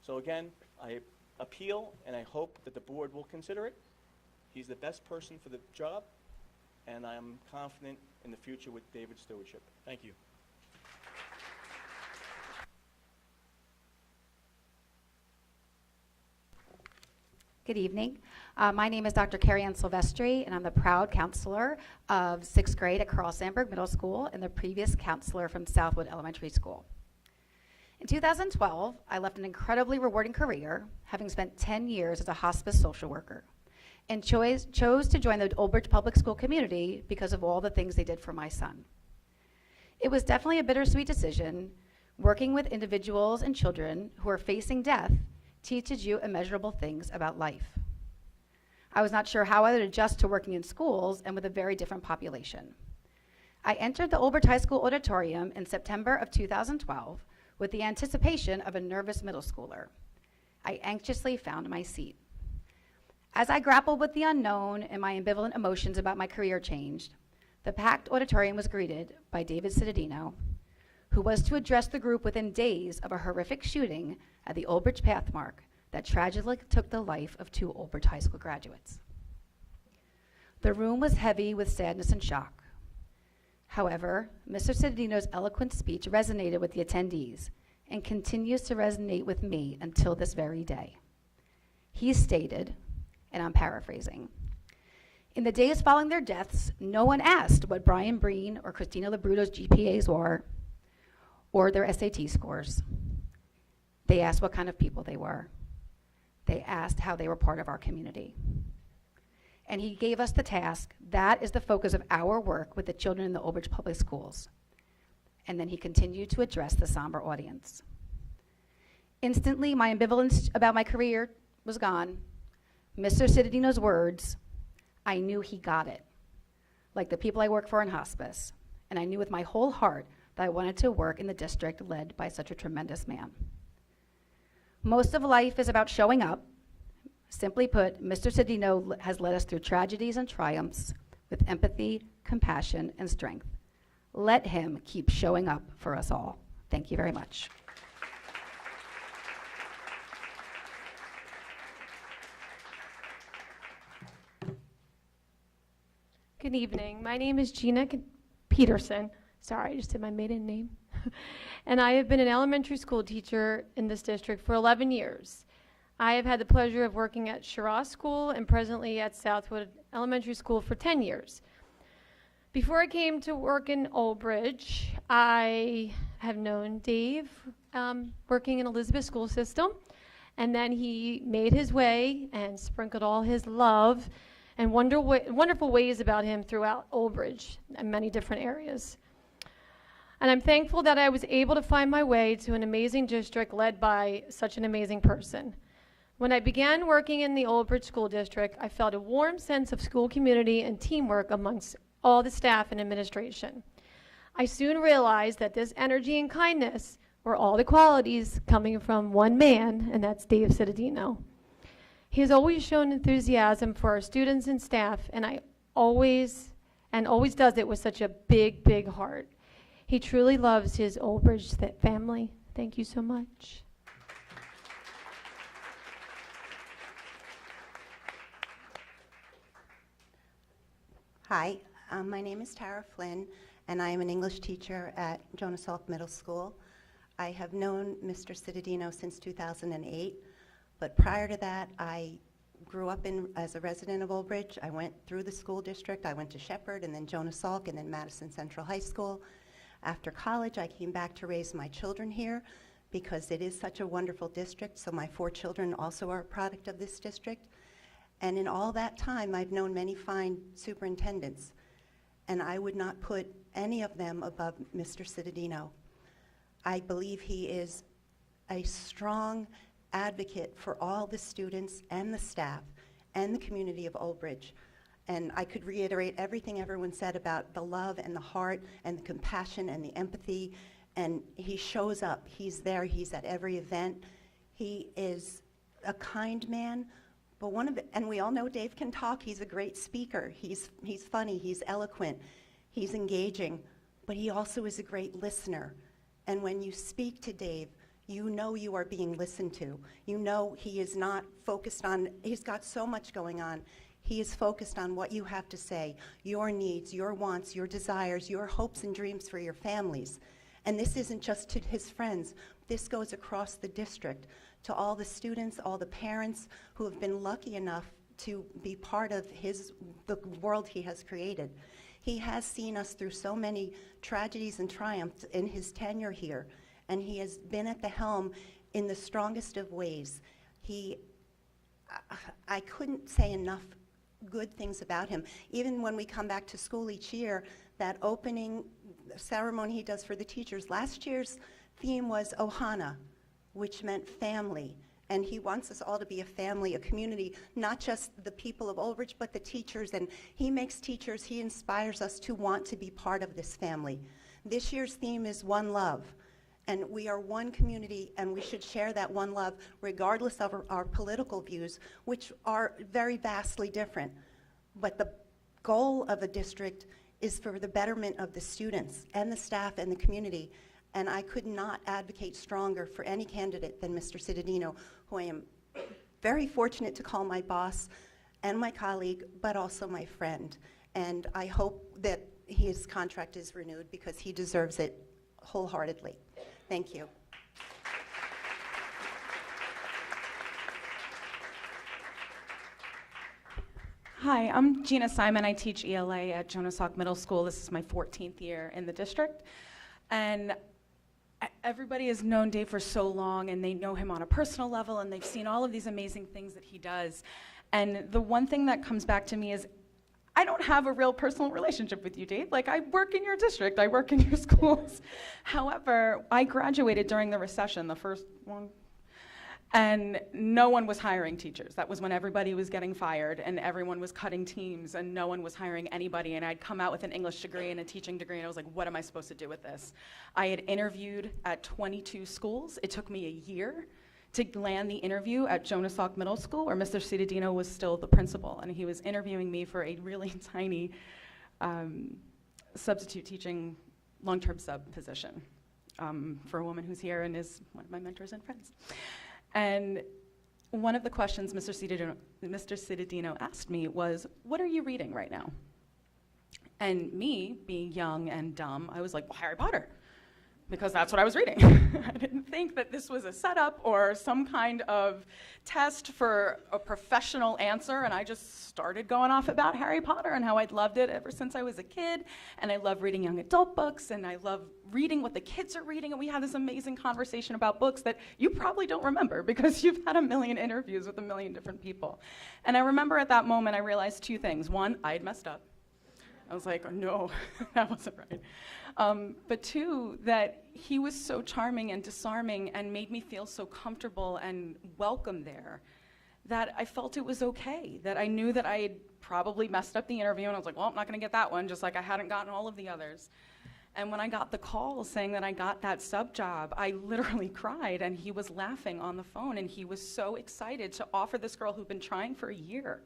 So again, I appeal, and I hope that the board will consider it. He's the best person for the job, and I am confident in the future with David's stewardship. Thank you. Good evening. My name is Dr. Carrie Ann Silvestri, and I'm the proud counselor of 6th grade at Carl Sandburg Middle School and the previous counselor from Southwood Elementary School. In 2012, I left an incredibly rewarding career, having spent 10 years as a hospice social worker, and chose to join the Old Bridge Public School community because of all the things they did for my son. It was definitely a bittersweet decision. Working with individuals and children who are facing death teaches you immeasurable things about life. I was not sure how I would adjust to working in schools and with a very different population. I entered the Old Bridge High School auditorium in September of 2012 with the anticipation of a nervous middle schooler. I anxiously found my seat. As I grappled with the unknown and my ambivalent emotions about my career change, the packed auditorium was greeted by David Cittadino, who was to address the group within days of a horrific shooting at the Old Bridge Pathmark that tragically took the life of 2 Old Bridge High School graduates. The room was heavy with sadness and shock. However, Mr. Cittadino's eloquent speech resonated with the attendees and continues to resonate with me until this very day. He stated, and I'm paraphrasing, "In the days following their deaths, no one asked what Brian Breen or Christina Labruto's GPAs were or their SAT scores. They asked what kind of people they were. They asked how they were part of our community." And he gave us the task. That is the focus of our work with the children in the Old Bridge Public Schools. And then he continued to address the somber audience. Instantly, my ambivalence about my career was gone. Mr. Cittadino's words, I knew he got it, like the people I work for in hospice. And I knew with my whole heart that I wanted to work in the district led by such a tremendous man. Most of life is about showing up. Simply put, Mr. Cittadino has led us through tragedies and triumphs with empathy, compassion, and strength. Let him keep showing up for us all. Thank you very much. Good evening. My name is Gina Peterson. Sorry, I just did my maiden name. And I have been an elementary school teacher in this district for 11 years. I have had the pleasure of working at Shiraz School and presently at Southwood Elementary School for 10 years. Before I came to work in Old Bridge, I have known Dave working in Elizabeth School System, and then he made his way and sprinkled all his love and wonderful ways about him throughout Old Bridge in many different areas. And I'm thankful that I was able to find my way to an amazing district led by such an amazing person. When I began working in the Old Bridge School District, I felt a warm sense of school community and teamwork amongst all the staff and administration. I soon realized that this energy and kindness were all the qualities coming from one man, and that's Dave Cittadino. He has always shown enthusiasm for our students and staff, and always does it with such a big, big heart. He truly loves his Old Bridge family. Thank you so much. Hi, my name is Tara Flynn, and I am an English teacher at Jonas Salk Middle School. I have known Mr. Cittadino since 2008, but prior to that, I grew up as a resident of Old Bridge. I went through the school district. I went to Shepherd, and then Jonas Salk, and then Madison Central High School. After college, I came back to raise my children here because it is such a wonderful district, so my 4 children also are a product of this district. And in all that time, I've known many fine superintendents, and I would not put any of them above Mr. Cittadino. I believe he is a strong advocate for all the students and the staff and the community of Old Bridge. And I could reiterate everything everyone said about the love and the heart and the compassion and the empathy. And he shows up. He's there. He's at every event. He is a kind man. But and we all know Dave can talk. He's a great speaker. He's funny. He's eloquent. He's engaging. But he also is a great listener. And when you speak to Dave, you know you are being listened to. You know he is not focused on, he's got so much going on. He is focused on what you have to say, your needs, your wants, your desires, your hopes and dreams for your families. And this isn't just to his friends. This goes across the district to all the students, all the parents who have been lucky enough to be part of the world he has created. He has seen us through so many tragedies and triumphs in his tenure here, and he has been at the helm in the strongest of ways. I couldn't say enough good things about him. Even when we come back to school each year, that opening ceremony he does for the teachers, last year's theme was Ohana, which meant family. And he wants us all to be a family, a community, not just the people of Old Bridge, but the teachers. And he makes teachers, he inspires us to want to be part of this family. This year's theme is One Love. And we are one community, and we should share that one love regardless of our political views, which are very vastly different. But the goal of a district is for the betterment of the students and the staff and the community. And I could not advocate stronger for any candidate than Mr. Cittadino, who I am very fortunate to call my boss and my colleague, but also my friend. And I hope that his contract is renewed because he deserves it wholeheartedly. Thank you. Hi, I'm Gina Simon. I teach ELA at Jonas Salk Middle School. This is my 14th year in the district. And everybody has known Dave for so long, and they know him on a personal level, and they've seen all of these amazing things that he does. And the one thing that comes back to me is, I don't have a real personal relationship with you, Dave. Like, I work in your district, I work in your schools. However, I graduated during the recession, the first one, and no one was hiring teachers. That was when everybody was getting fired and everyone was cutting teams and no one was hiring anybody. And I'd come out with an English degree and a teaching degree, and I was like, what am I supposed to do with this? I had interviewed at 22 schools. It took me a year to land the interview at Jonas Salk Middle School, where Mr. Cittadino was still the principal, and he was interviewing me for a really tiny substitute teaching long-term sub position for a woman who's here and is one of my mentors and friends. And one of the questions Mr. Cittadino asked me was, what are you reading right now? And me, being young and dumb, I was like, well, Harry Potter, because that's what I was reading. I didn't think that this was a setup or some kind of test for a professional answer, and I just started going off about Harry Potter and how I'd loved it ever since I was a kid, and I love reading young adult books, and I love reading what the kids are reading, and we had this amazing conversation about books that you probably don't remember because you've had a million interviews with a million different people. And I remember at that moment I realized two things. One, I had messed up. I was like, oh, no, that wasn't right. But two, that he was so charming and disarming and made me feel so comfortable and welcome there that I felt it was okay, that I knew that I had probably messed up the interview, and I was like, well, I'm not going to get that one, just like I hadn't gotten all of the others. And when I got the call saying that I got that sub job, I literally cried, and he was laughing on the phone, and he was so excited to offer this girl who'd been trying for a year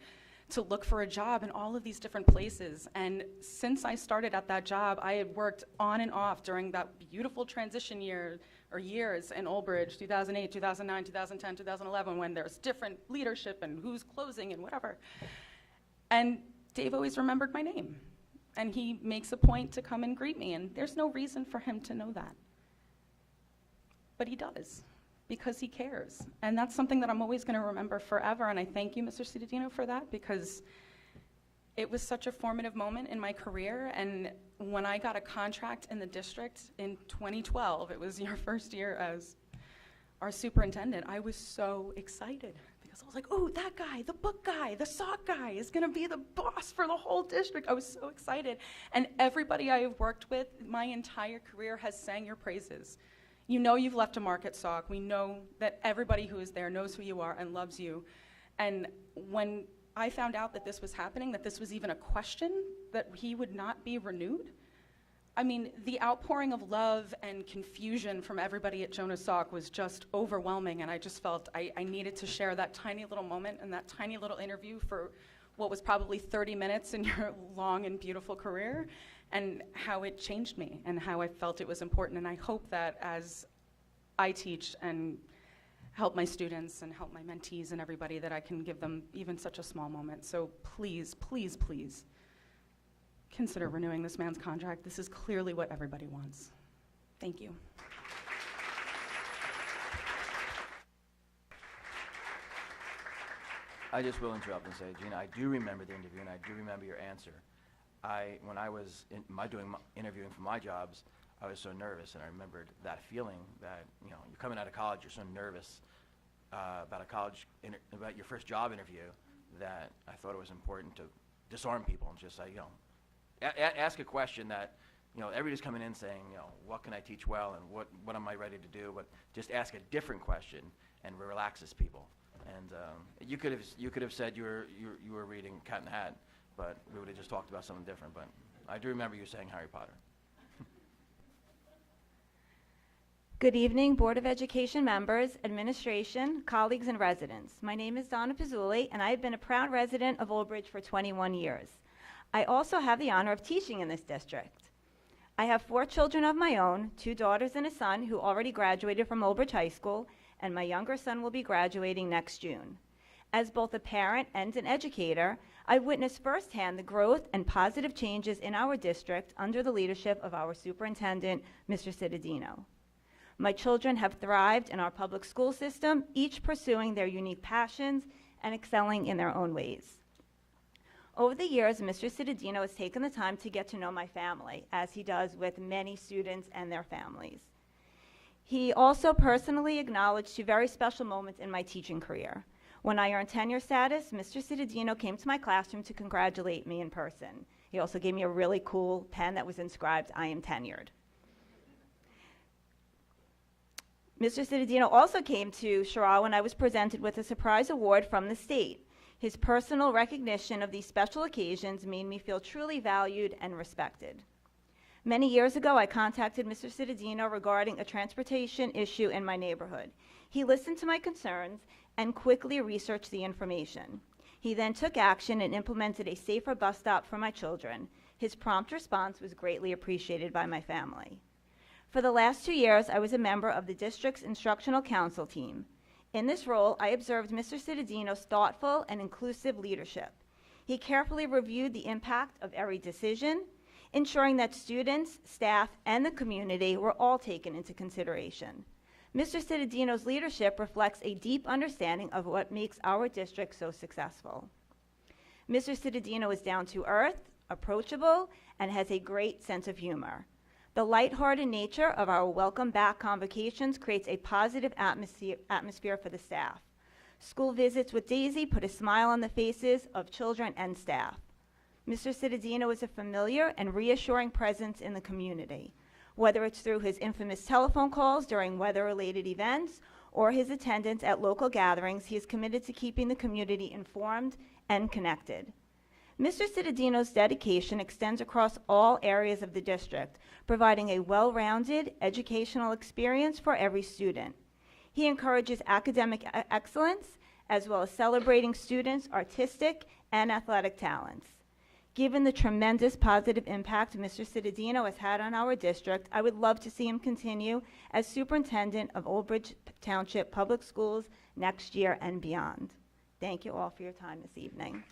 to look for a job in all of these different places. And since I started at that job, I had worked on and off during that beautiful transition year or years in Old Bridge, 2008, 2009, 2010, 2011, when there's different leadership and who's closing and whatever. And Dave always remembered my name. And he makes a point to come and greet me, and there's no reason for him to know that. But he does, because he cares. And that's something that I'm always going to remember forever, and I thank you, Mr. Cittadino, for that, because it was such a formative moment in my career. And when I got a contract in the district in 2012, it was your first year as our superintendent, I was so excited. I was like, oh, that guy, the book guy, the sock guy is going to be the boss for the whole district. I was so excited. And everybody I have worked with my entire career has sang your praises. You know you've left a mark at SOC. We know that everybody who is there knows who you are and loves you. And when I found out that this was happening, that this was even a question, that he would not be renewed. I mean, the outpouring of love and confusion from everybody at Jonas Salk was just overwhelming, and I just felt I needed to share that tiny little moment and that tiny little interview for what was probably 30 minutes in your long and beautiful career, and how it changed me and how I felt it was important. And I hope that as I teach and help my students and help my mentees and everybody, that I can give them even such a small moment. So please, please, please, consider renewing this man's contract. This is clearly what everybody wants. Thank you. I just will interrupt and say, Gina, I do remember the interview, and I do remember your answer. When I was interviewing for my jobs, I was so nervous, and I remembered that feeling that, you know, you're coming out of college, you're so nervous about about your first job interview, that I thought it was important to disarm people and just say, you know, ask a question that, you know, everybody's coming in saying, you know, what can I teach well and what am I ready to do? But just ask a different question and relaxes people. And you could have said you were reading Cat in the Hat, but we would have just talked about something different. But I do remember you saying Harry Potter. Good evening, Board of Education members, administration, colleagues, and residents. My name is Donna Pizzulli, and I have been a proud resident of Old Bridge for 21 years. I also have the honor of teaching in this district. I have 4 children of my own, 2 daughters and a son who already graduated from Old Bridge High School, and my younger son will be graduating next June. As both a parent and an educator, I witnessed firsthand the growth and positive changes in our district under the leadership of our superintendent, Mr. Cittadino. My children have thrived in our public school system, each pursuing their unique passions and excelling in their own ways. Over the years, Mr. Cittadino has taken the time to get to know my family, as he does with many students and their families. He also personally acknowledged 2 very special moments in my teaching career. When I earned tenure status, Mr. Cittadino came to my classroom to congratulate me in person. He also gave me a really cool pen that was inscribed, "I am tenured." Mr. Cittadino also came to Sherrall when I was presented with a surprise award from the state. His personal recognition of these special occasions made me feel truly valued and respected. Many years ago, I contacted Mr. Cittadino regarding a transportation issue in my neighborhood. He listened to my concerns and quickly researched the information. He then took action and implemented a safer bus stop for my children. His prompt response was greatly appreciated by my family. For the last 2 years, I was a member of the district's instructional council team. In this role, I observed Mr. Cittadino's thoughtful and inclusive leadership. He carefully reviewed the impact of every decision, ensuring that students, staff, and the community were all taken into consideration. Mr. Cittadino's leadership reflects a deep understanding of what makes our district so successful. Mr. Cittadino is down to earth, approachable, and has a great sense of humor. The lighthearted nature of our welcome back convocations creates a positive atmosphere for the staff. School visits with Daisy put a smile on the faces of children and staff. Mr. Cittadino is a familiar and reassuring presence in the community. Whether it's through his infamous telephone calls during weather-related events or his attendance at local gatherings, he is committed to keeping the community informed and connected. Mr. Cittadino's dedication extends across all areas of the district, providing a well-rounded educational experience for every student. He encourages academic excellence, as well as celebrating students' artistic and athletic talents. Given the tremendous positive impact Mr. Cittadino has had on our district, I would love to see him continue as superintendent of Old Bridge Township Public Schools next year and beyond. Thank you all for your time this evening.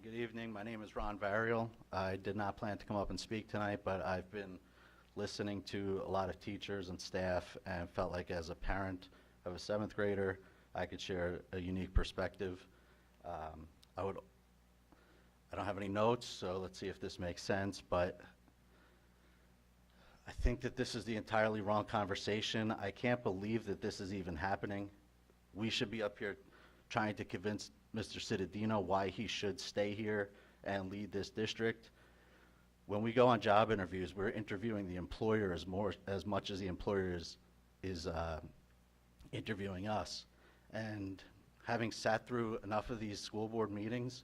Good evening. My name is Ron Varial. I did not plan to come up and speak tonight, but I've been listening to a lot of teachers and staff and felt like as a parent of a 7th grader, I could share a unique perspective. I don't have any notes, so let's see if this makes sense, but I think that this is the entirely wrong conversation. I can't believe that this is even happening. We should be up here trying to convince Mr. Cittadino why he should stay here and lead this district. when we go on job interviews, we're interviewing the employer as much as the employer is interviewing us. And having sat through enough of these school board meetings,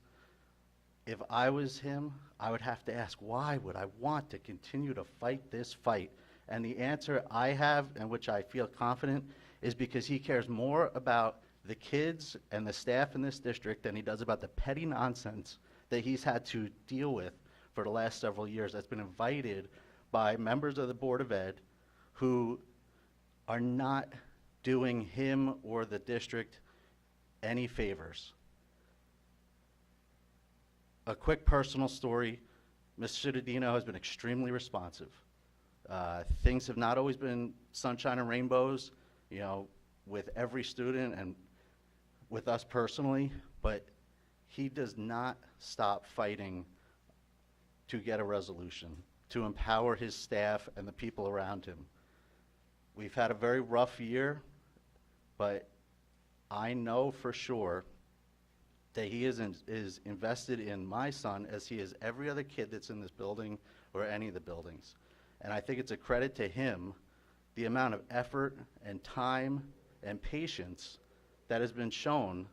if I was him, I would have to ask, why would I want to continue to fight this fight? And the answer I have, and which I feel confident, is because he cares more about the kids and the staff in this district than he does about the petty nonsense that he's had to deal with for the last several years that's been invited by members of the Board of Ed who are not doing him or the district any favors. A quick personal story. Mr. Cittadino has been extremely responsive. Things have not always been sunshine and rainbows, you know, with every student and with us personally, but he does not stop fighting to get a resolution, to empower his staff and the people around him. We've had a very rough year, but I know for sure that he is invested in my son as he is every other kid that's in this building or any of the buildings. And I think it's a credit to him, the amount of effort and time and patience that has been shown,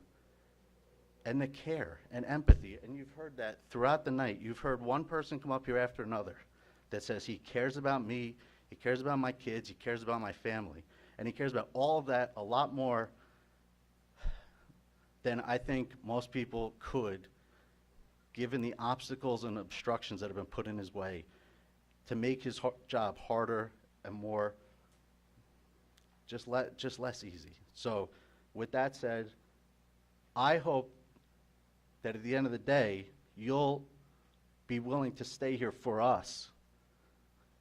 and the care and empathy. And you've heard that throughout the night. You've heard one person come up here after another that says he cares about me, he cares about my kids, he cares about my family. And he cares about all of that a lot more than I think most people could, given the obstacles and obstructions that have been put in his way, to make his job harder and more, just less easy. So with that said, I hope that at the end of the day, you'll be willing to stay here for us.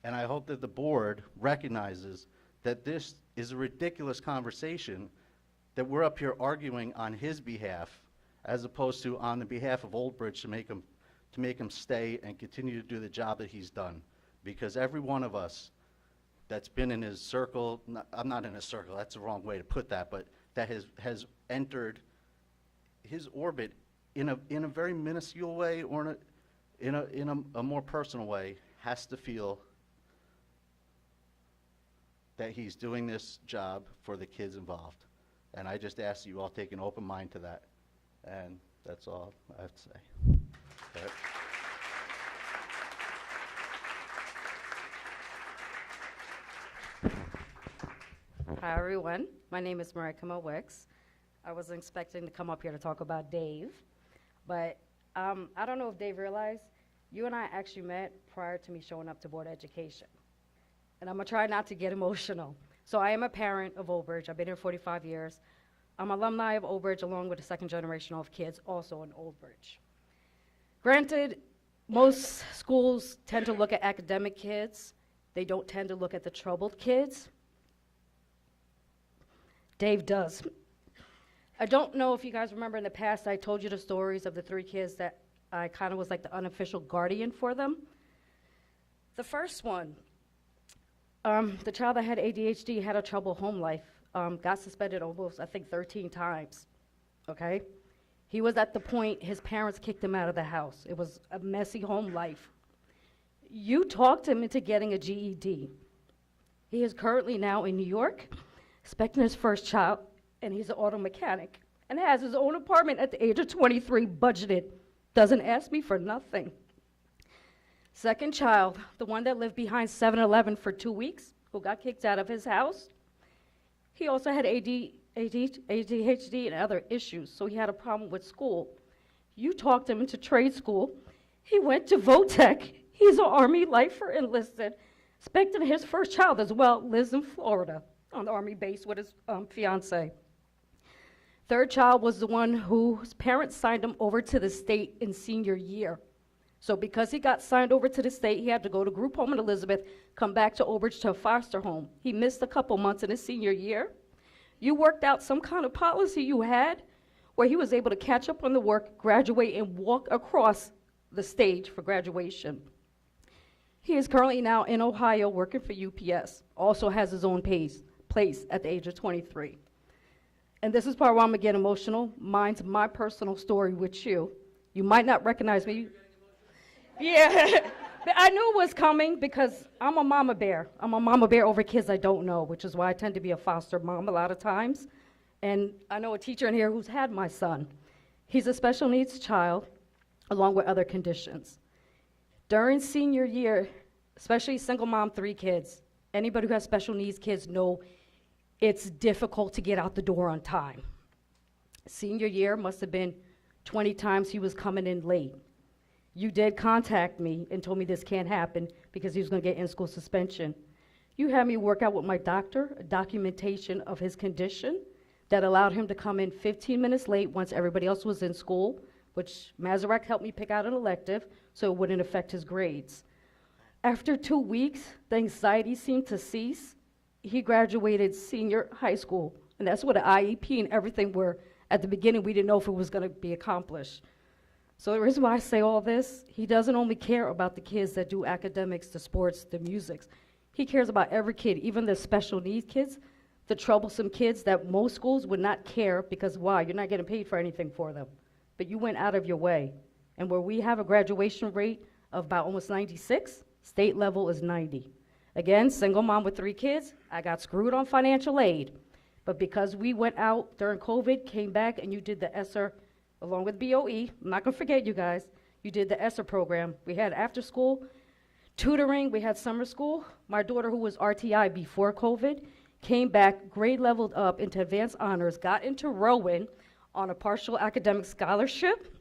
And I hope that the board recognizes that this is a ridiculous conversation, that we're up here arguing on his behalf as opposed to on the behalf of Old Bridge to make him stay and continue to do the job that he's done. Because every one of us that's been in his circle, I'm not in his circle, that's the wrong way to put that, but that has entered his orbit in a very minuscule way or in a more personal way, has to feel that he's doing this job for the kids involved. And I just ask that you all take an open mind to that. And that's all I have to say. All right. Hi, everyone. My name is Marika Wicks. I wasn't expecting to come up here to talk about Dave, but I don't know if Dave realized, you and I actually met prior to me showing up to Board of Education. And I'm going to try not to get emotional. So I am a parent of Old Bridge. I've been here 45 years. I'm alumni of Old Bridge along with the second generation of kids also in Old Bridge. Granted, most schools tend to look at academic kids. They don't tend to look at the troubled kids. Dave does. I don't know if you guys remember in the past, I told you the stories of the 3 kids that I kind of was like the unofficial guardian for them. The first one, the child that had ADHD had a troubled home life, got suspended almost, I think, 13 times, okay? He was at the point his parents kicked him out of the house. It was a messy home life. You talked him into getting a GED. He is currently now in New York, expecting his first child, and he's an auto mechanic, and has his own apartment at the age of 23, budgeted. Doesn't ask me for nothing. Second child, the one that lived behind 7-Eleven for 2 weeks, who got kicked out of his house. He also had ADHD and other issues, so he had a problem with school. You talked him into trade school. He went to VOTEC. He's an Army lifer enlisted, expecting his first child as well, lives in Florida on the Army base with his fiance. Third child was the one whose parents signed him over to the state in senior year. So because he got signed over to the state, he had to go to group home in Elizabeth, come back to Old Bridge to a foster home. He missed a couple months in his senior year. You worked out some kind of policy you had where he was able to catch up on the work, graduate, and walk across the stage for graduation. He is currently now in Ohio working for UPS, also has his own place at the age of 23. And this is part where I'm gonna get emotional. Mine's my personal story with you. You might not recognize me. Yeah, I knew it was coming because I'm a mama bear. I'm a mama bear over kids I don't know, which is why I tend to be a foster mom a lot of times. And I know a teacher in here who's had my son. He's a special needs child, along with other conditions. During senior year, especially single mom, 3 kids, anybody who has special needs kids know it's difficult to get out the door on time. Senior year must have been 20 times he was coming in late. You did contact me and told me this can't happen because he was going to get in-school suspension. You had me work out with my doctor a documentation of his condition that allowed him to come in 15 minutes late once everybody else was in school, which Mazarek helped me pick out an elective so it wouldn't affect his grades. After 2 weeks, the anxiety seemed to cease. He graduated senior high school, and that's what an IEP and everything were. At the beginning, we didn't know if it was going to be accomplished. So the reason why I say all this, he doesn't only care about the kids that do academics, the sports, the musics. He cares about every kid, even the special needs kids, the troublesome kids that most schools would not care because why? You're not getting paid for anything for them. But you went out of your way. And where we have a graduation rate of about almost 96, state level is 90. Again, single mom with 3 kids, I got screwed on financial aid. But because we went out during COVID, came back, and you did the ESSER along with BOE, I'm not going to forget you guys, you did the ESSER program. We had after school tutoring, we had summer school. My daughter, who was RTI before COVID, came back, grade leveled up into advanced honors, got into Rowan on a partial academic scholarship.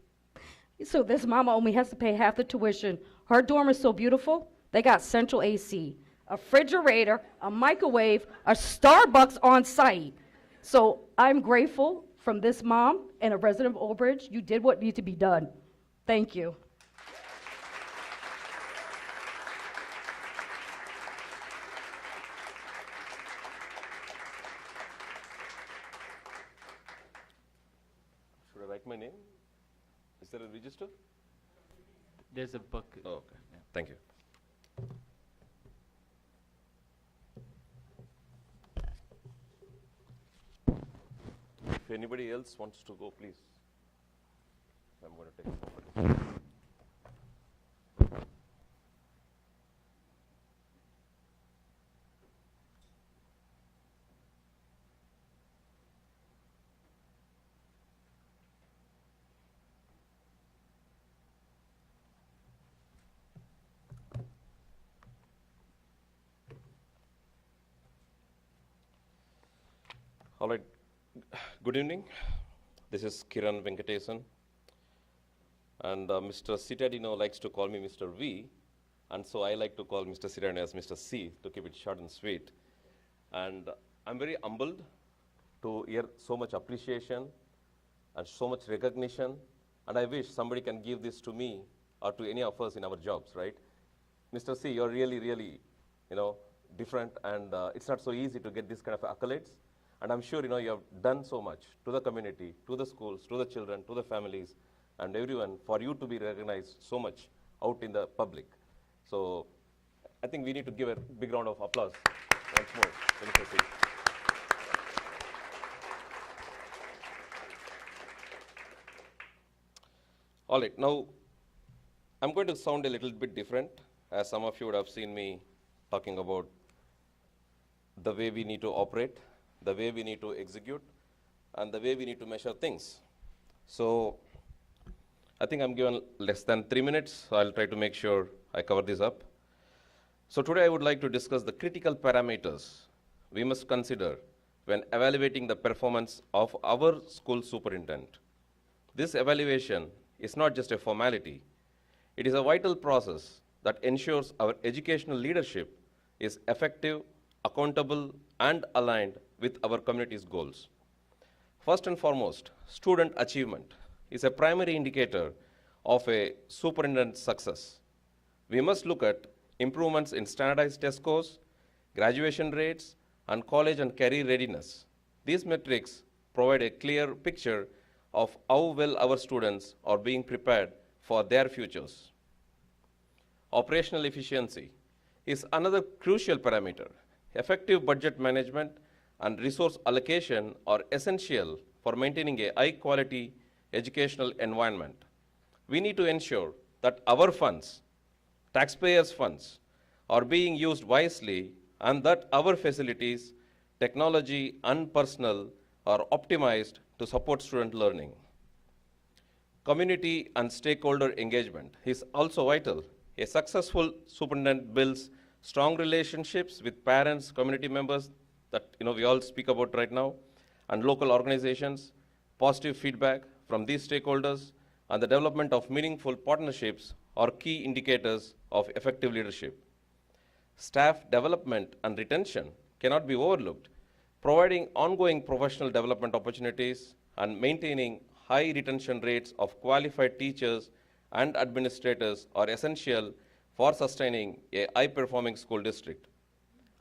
So this mama only has to pay half the tuition. Her dorm is so beautiful, they got central AC, a refrigerator, a microwave, a Starbucks on site. So I'm grateful from this mom and a resident of Old Bridge. You did what needed to be done. Thank you. Should I write my name? Is there a register? There's a book. Oh, okay. Thank you. If anybody else wants to go, please. I'm going to take a photo. All right. Good evening. This is Kiran Venkatesan. And Mr. Citadino likes to call me Mr. V. And so I like to call Mr. Citadino as Mr. C to keep it short and sweet. And I'm very humbled to hear so much appreciation and so much recognition. And I wish somebody can give this to me or to any of us in our jobs, right? Mr. C, you're really, really, different. And it's not so easy to get this kind of accolades. And I'm sure, you have done so much to the community, to the schools, to the children, to the families, and everyone for you to be recognized so much out in the public. So I think we need to give a big round of applause once more. Mr. C. All right, now I'm going to sound a little bit different, as some of you would have seen me talking about the way we need to operate, the way we need to execute, and the way we need to measure things. So I think I'm given less than 3 minutes, so I'll try to make sure I cover this up. So today I would like to discuss the critical parameters we must consider when evaluating the performance of our school superintendent. This evaluation is not just a formality. It is a vital process that ensures our educational leadership is effective, accountable, and aligned with our community's goals. First and foremost, student achievement is a primary indicator of a superintendent's success. We must look at improvements in standardized test scores, graduation rates, and college and career readiness. These metrics provide a clear picture of how well our students are being prepared for their futures. Operational efficiency is another crucial parameter. Effective budget management and resource allocation are essential for maintaining a high-quality educational environment. We need to ensure that our funds taxpayers' funds are being used wisely and that our facilities, technology, and personnel are optimized to support student learning. Community and stakeholder engagement is also vital. A successful superintendent builds strong relationships with parents, community members that we all speak about right now, and local organizations. Positive feedback from these stakeholders and the development of meaningful partnerships are key indicators of effective leadership. Staff development and retention cannot be overlooked. Providing ongoing professional development opportunities and maintaining high retention rates of qualified teachers and administrators are essential for sustaining a high-performing school district.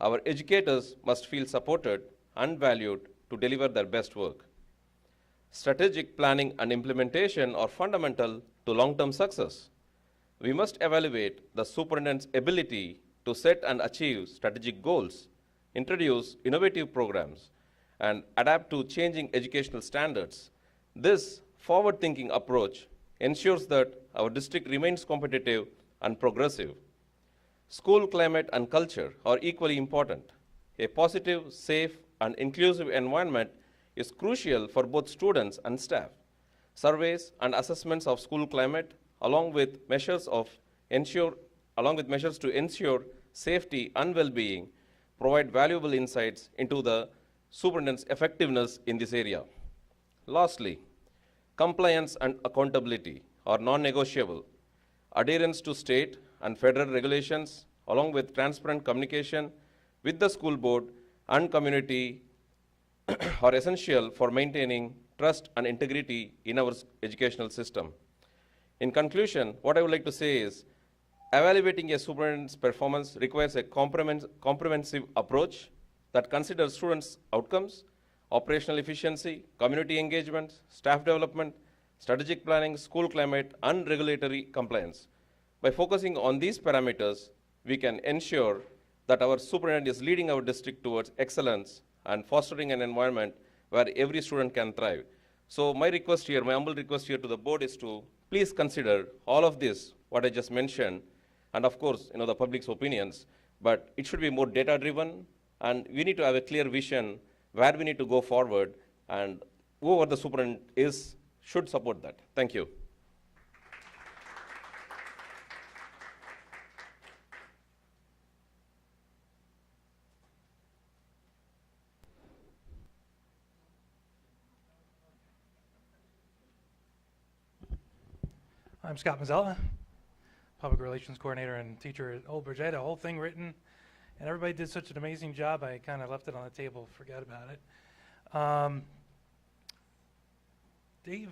Our educators must feel supported and valued to deliver their best work. Strategic planning and implementation are fundamental to long-term success. We must evaluate the superintendent's ability to set and achieve strategic goals, introduce innovative programs, and adapt to changing educational standards. This forward-thinking approach ensures that our district remains competitive and progressive. School climate and culture are equally important. A positive, safe, and inclusive environment is crucial for both students and staff. Surveys and assessments of school climate, along with measures to ensure safety and well-being, provide valuable insights into the superintendent's effectiveness in this area. Lastly, compliance and accountability are non-negotiable. Adherence to state and federal regulations, along with transparent communication with the school board and community are essential for maintaining trust and integrity in our educational system. In conclusion, what I would like to say is, evaluating a superintendent's performance requires a comprehensive approach that considers students' outcomes, operational efficiency, community engagement, staff development, strategic planning, school climate, and regulatory compliance. By focusing on these parameters, we can ensure that our superintendent is leading our district towards excellence and fostering an environment where every student can thrive. So my humble request here to the board is to please consider all of this, what I just mentioned, and of course, the public's opinions, but it should be more data-driven, and we need to have a clear vision where we need to go forward, and whoever the superintendent is should support that. Thank you. I'm Scott Mazzella, Public Relations Coordinator and teacher at Old Bridge. I had a whole thing written, and everybody did such an amazing job, I kind of left it on the table, forgot about it. Dave,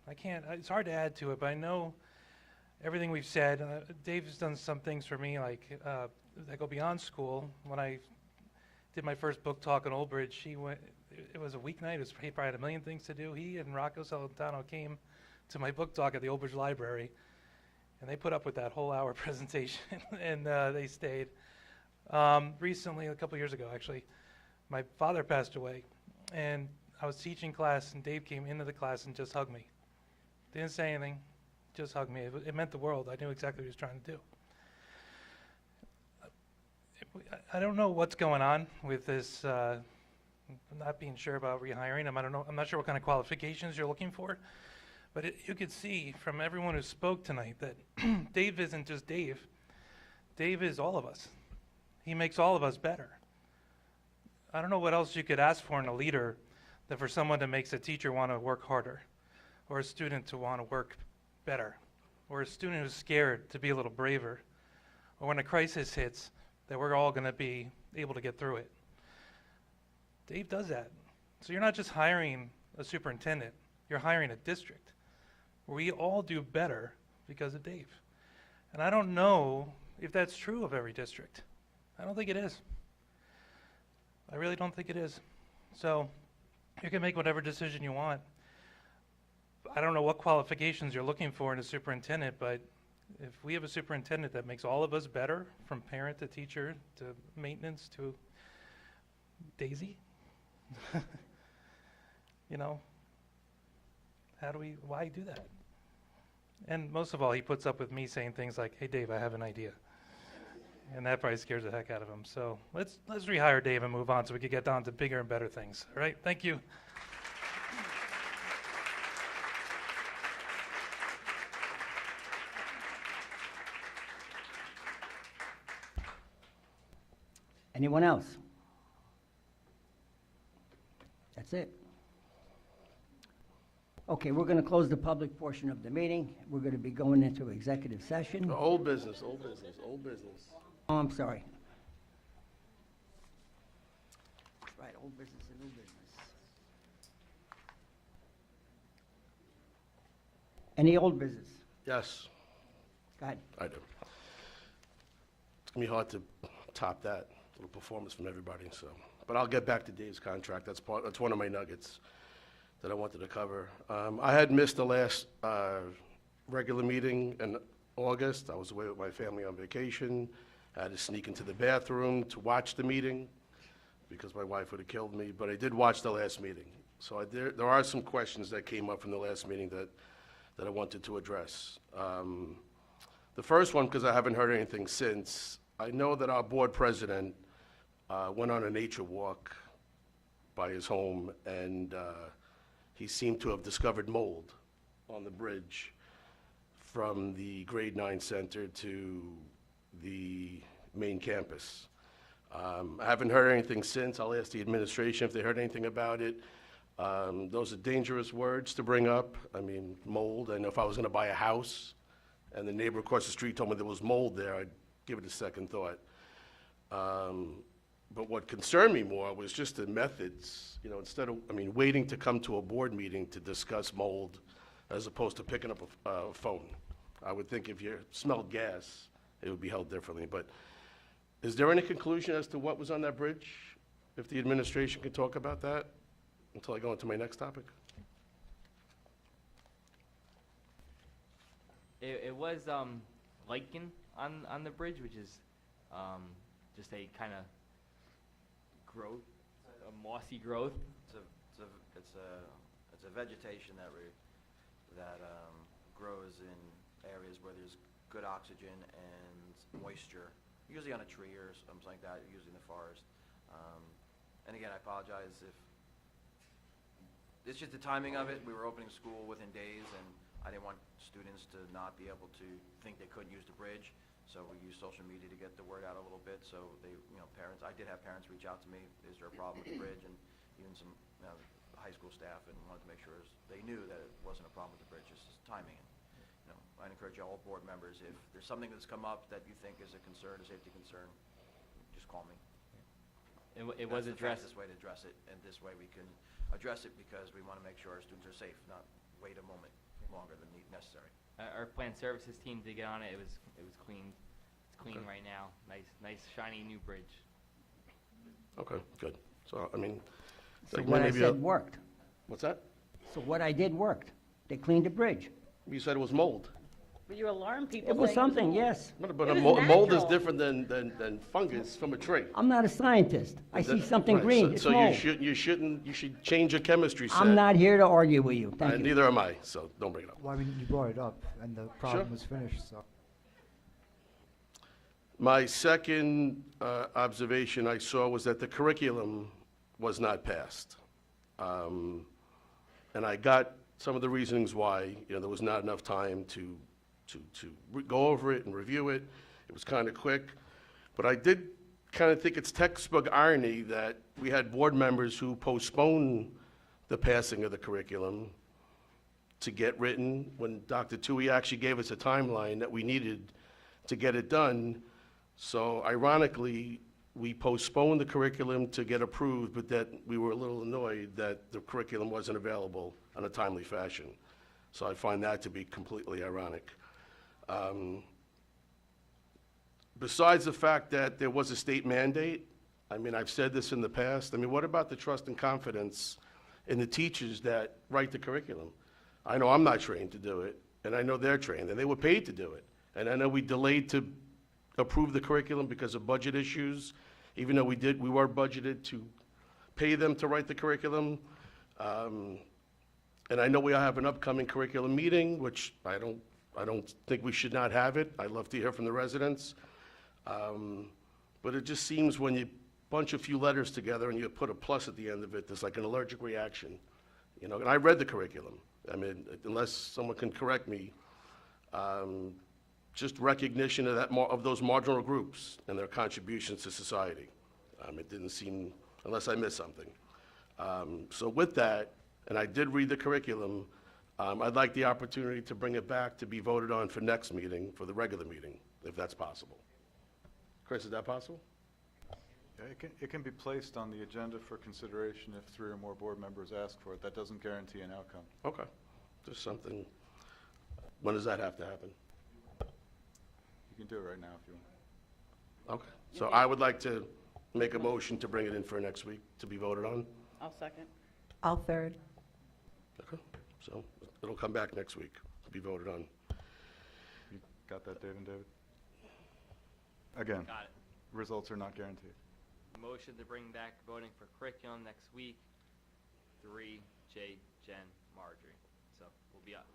it's hard to add to it, but I know everything we've said. Dave's done some things for me, like that go beyond school. When I did my first book talk in Old Bridge, it was a weeknight, he probably had a million things to do. He and Rocco Salentano came to my book talk at the Old Bridge Library, and they put up with that whole hour presentation, and they stayed. Recently, a couple years ago actually, my father passed away, and I was teaching class, and Dave came into the class and just hugged me. Didn't say anything, just hugged me. It meant the world. I knew exactly what he was trying to do. I don't know what's going on with this, not being sure about rehiring him. I'm not sure what kind of qualifications you're looking for. But you could see from everyone who spoke tonight that Dave isn't just Dave. Dave is all of us. He makes all of us better. I don't know what else you could ask for in a leader than for someone that makes a teacher want to work harder, or a student to want to work better, or a student who's scared to be a little braver, or when a crisis hits, that we're all going to be able to get through it. Dave does that. So you're not just hiring a superintendent, you're hiring a district. We all do better because of Dave. And I don't know if that's true of every district. I don't think it is. I really don't think it is. So you can make whatever decision you want. I don't know what qualifications you're looking for in a superintendent, but if we have a superintendent that makes all of us better, from parent to teacher to maintenance to Daisy, why do that? And most of all, he puts up with me saying things like, hey, Dave, I have an idea. and that probably scares the heck out of him. So let's rehire Dave and move on so we can get down to bigger and better things. All right, thank you. Anyone else? That's it. Okay, we're going to close the public portion of the meeting. We're going to be going into executive session. Old business, old business, old business. Oh, I'm sorry. Right, old business and new business. Any old business? Yes, Go ahead. I do. It's gonna be hard to top that little performance from everybody, so. But I'll get back to Dave's contract. That's one of my nuggets that I wanted to cover. I had missed the last regular meeting in August. I was away with my family on vacation. I had to sneak into the bathroom to watch the meeting because my wife would have killed me, but I did watch the last meeting. So there are some questions that came up from the last meeting that I wanted to address. The first one, because I haven't heard anything since, I know that our board president went on a nature walk by his home, and he seemed to have discovered mold on the bridge from the grade 9 center to the main campus. I haven't heard anything since. I'll ask the administration if they heard anything about it. Those are dangerous words to bring up. I mean, mold. I know if I was going to buy a house and the neighbor across the street told me there was mold there, I'd give it a second thought. But what concerned me more was just the methods, you know, instead of, waiting to come to a board meeting to discuss mold as opposed to picking up a phone. I would think if you smelled gas, it would be held differently. But is there any conclusion as to what was on that bridge? If the administration can talk about that until I go into my next topic? It was lichen on the bridge, which is just a kind of growth, a mossy growth. It's a vegetation that grows in areas where there's good oxygen and moisture, usually on a tree or something like that, usually in the forest. And again, I apologize if it's just the timing of it. We were opening school within days, and I didn't want students to not be able to think they couldn't use the bridge. So we used social media to get the word out a little bit. So parents, I did have parents reach out to me, is there a problem with the bridge? And even some high school staff, and wanted to make sure they knew that it wasn't a problem with the bridge, it's just timing. And, I'd encourage all board members, if there's something that's come up that you think is a concern, a safety concern, just call me. It was addressed. That's the fastest way to address it, and this way we can address it because we want to make sure our students are safe, not wait a moment longer than necessary. Our plant services team did get on it. It was cleaned. It's clean right now. Nice shiny new bridge. Okay, good. So, So what I said worked. What's that? So what I did worked. They cleaned the bridge. You said it was mold. But you alarm people. It was saying something, mold. yes. But It a was mold is natural. different than fungus from a tree. I'm not a scientist. I see something Right, green, so- it's so mold. you should change your chemistry set. I'm not here to argue with you. Thank you. Neither am I, so don't bring it up. Well, you brought it up, and the problem was finished, so. My second observation I saw was that the curriculum was not passed. And I got some of the reasonings why, there was not enough time to go over it and review it. It was kind of quick. But I did kind of think it's textbook irony that we had board members who postponed the passing of the curriculum to get written when Dr. Tui actually gave us a timeline that we needed to get it done. So ironically, we postponed the curriculum to get approved, but that we were a little annoyed that the curriculum wasn't available in a timely fashion. So I find that to be completely ironic. Besides the fact that there was a state mandate, I've said this in the past, what about the trust and confidence in the teachers that write the curriculum? I know I'm not trained to do it, and I know they're trained, and they were paid to do it. And I know we delayed to approve the curriculum because of budget issues, even though we were budgeted to pay them to write the curriculum. And I know we have an upcoming curriculum meeting, which I don't think we should not have it. I'd love to hear from the residents. But it just seems when you bunch a few letters together and you put a plus at the end of it, there's like an allergic reaction. You know, and I read the curriculum. I mean, unless someone can correct me, just recognition of of those marginal groups and their contributions to society. It didn't seem, unless I missed something. So with that, and I did read the curriculum, I'd like the opportunity to bring it back to be voted on for next meeting, for the regular meeting, if that's possible. Chris, is that possible? Yeah, it can be placed on the agenda for consideration if 3 or more board members ask for it. That doesn't guarantee an outcome. Okay, just something. When does that have to happen? You can do it right now if you want. Okay, so I would like to make a motion to bring it in for next week to be voted on. I'll second. I'll third. Okay, so it'll come back next week to be voted on. You got that, Dave and David? Again, Got it. results are not guaranteed. Motion to bring back voting for curriculum next week. 3, J, Jen, Marjorie. So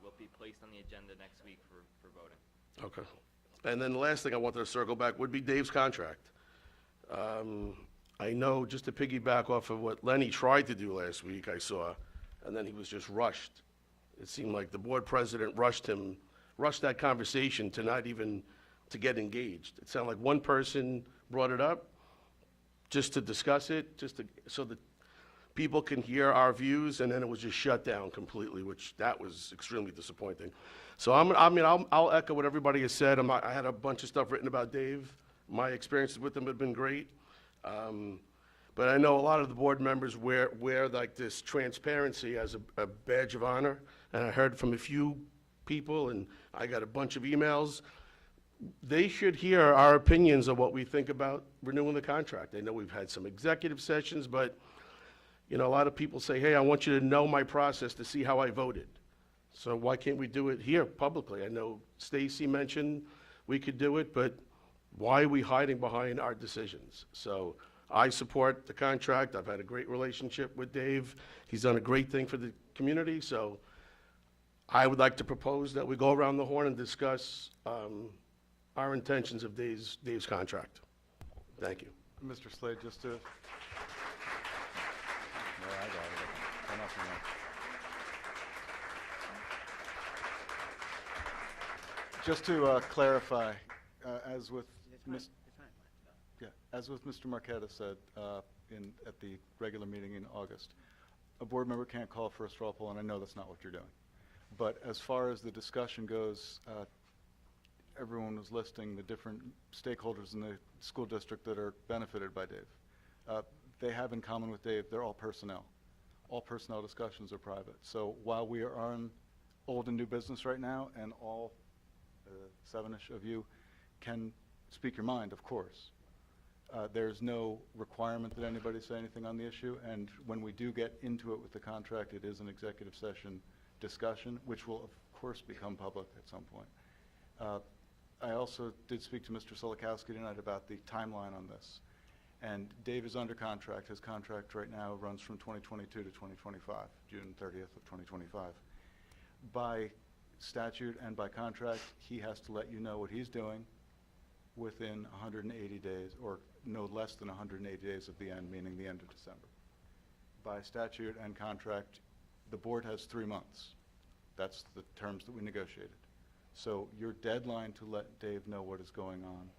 will be placed on the agenda next week for voting. Okay. And then the last thing I wanted to circle back would be Dave's contract. I know, just to piggyback off of what Lenny tried to do last week, I saw, and then he was just rushed. It seemed like the board president rushed that conversation to not even to get engaged. It sounded like one person brought it up just to discuss it, so that people can hear our views, and then it was just shut down completely, which that was extremely disappointing. So I'll echo what everybody has said. I had a bunch of stuff written about Dave. My experiences with him have been great. But I know a lot of the board members wear like this transparency as a badge of honor, and I heard from a few people, and I got a bunch of emails. They should hear our opinions of what we think about renewing the contract. I know we've had some executive sessions, but you know, a lot of people say, hey, I want you to know my process to see how I voted. So why can't we do it here publicly? I know Stacy mentioned we could do it, but why are we hiding behind our decisions? So I support the contract. I've had a great relationship with Dave. He's done a great thing for the community. So I would like to propose that we go around the horn and discuss our intentions of Dave's contract. Thank you. Mr. Slade, just to... No, I got it. Enough of that. Just to clarify, as with Mr. Marqueta said at the regular meeting in August, a board member can't call for a straw poll, and I know that's not what you're doing. But as far as the discussion goes, everyone was listing the different stakeholders in the school district that are benefited by Dave. They have in common with Dave, they're all personnel. All personnel discussions are private. So while we are on old and new business right now, and all 7-ish of you can speak your mind, of course, there's no requirement that anybody say anything on the issue, and when we do get into it with the contract, it is an executive session discussion, which will of course become public at some point. I also did speak to Mr. Solikowski tonight about the timeline on this. And Dave is under contract. His contract right now runs from 2022 to 2025, June 30th of 2025. By statute and by contract, he has to let you know what he's doing within 180 days, or no less than 180 days of the end, meaning the end of December. By statute and contract, the board has 3 months. That's the terms that we negotiated. So your deadline to let Dave know what is going on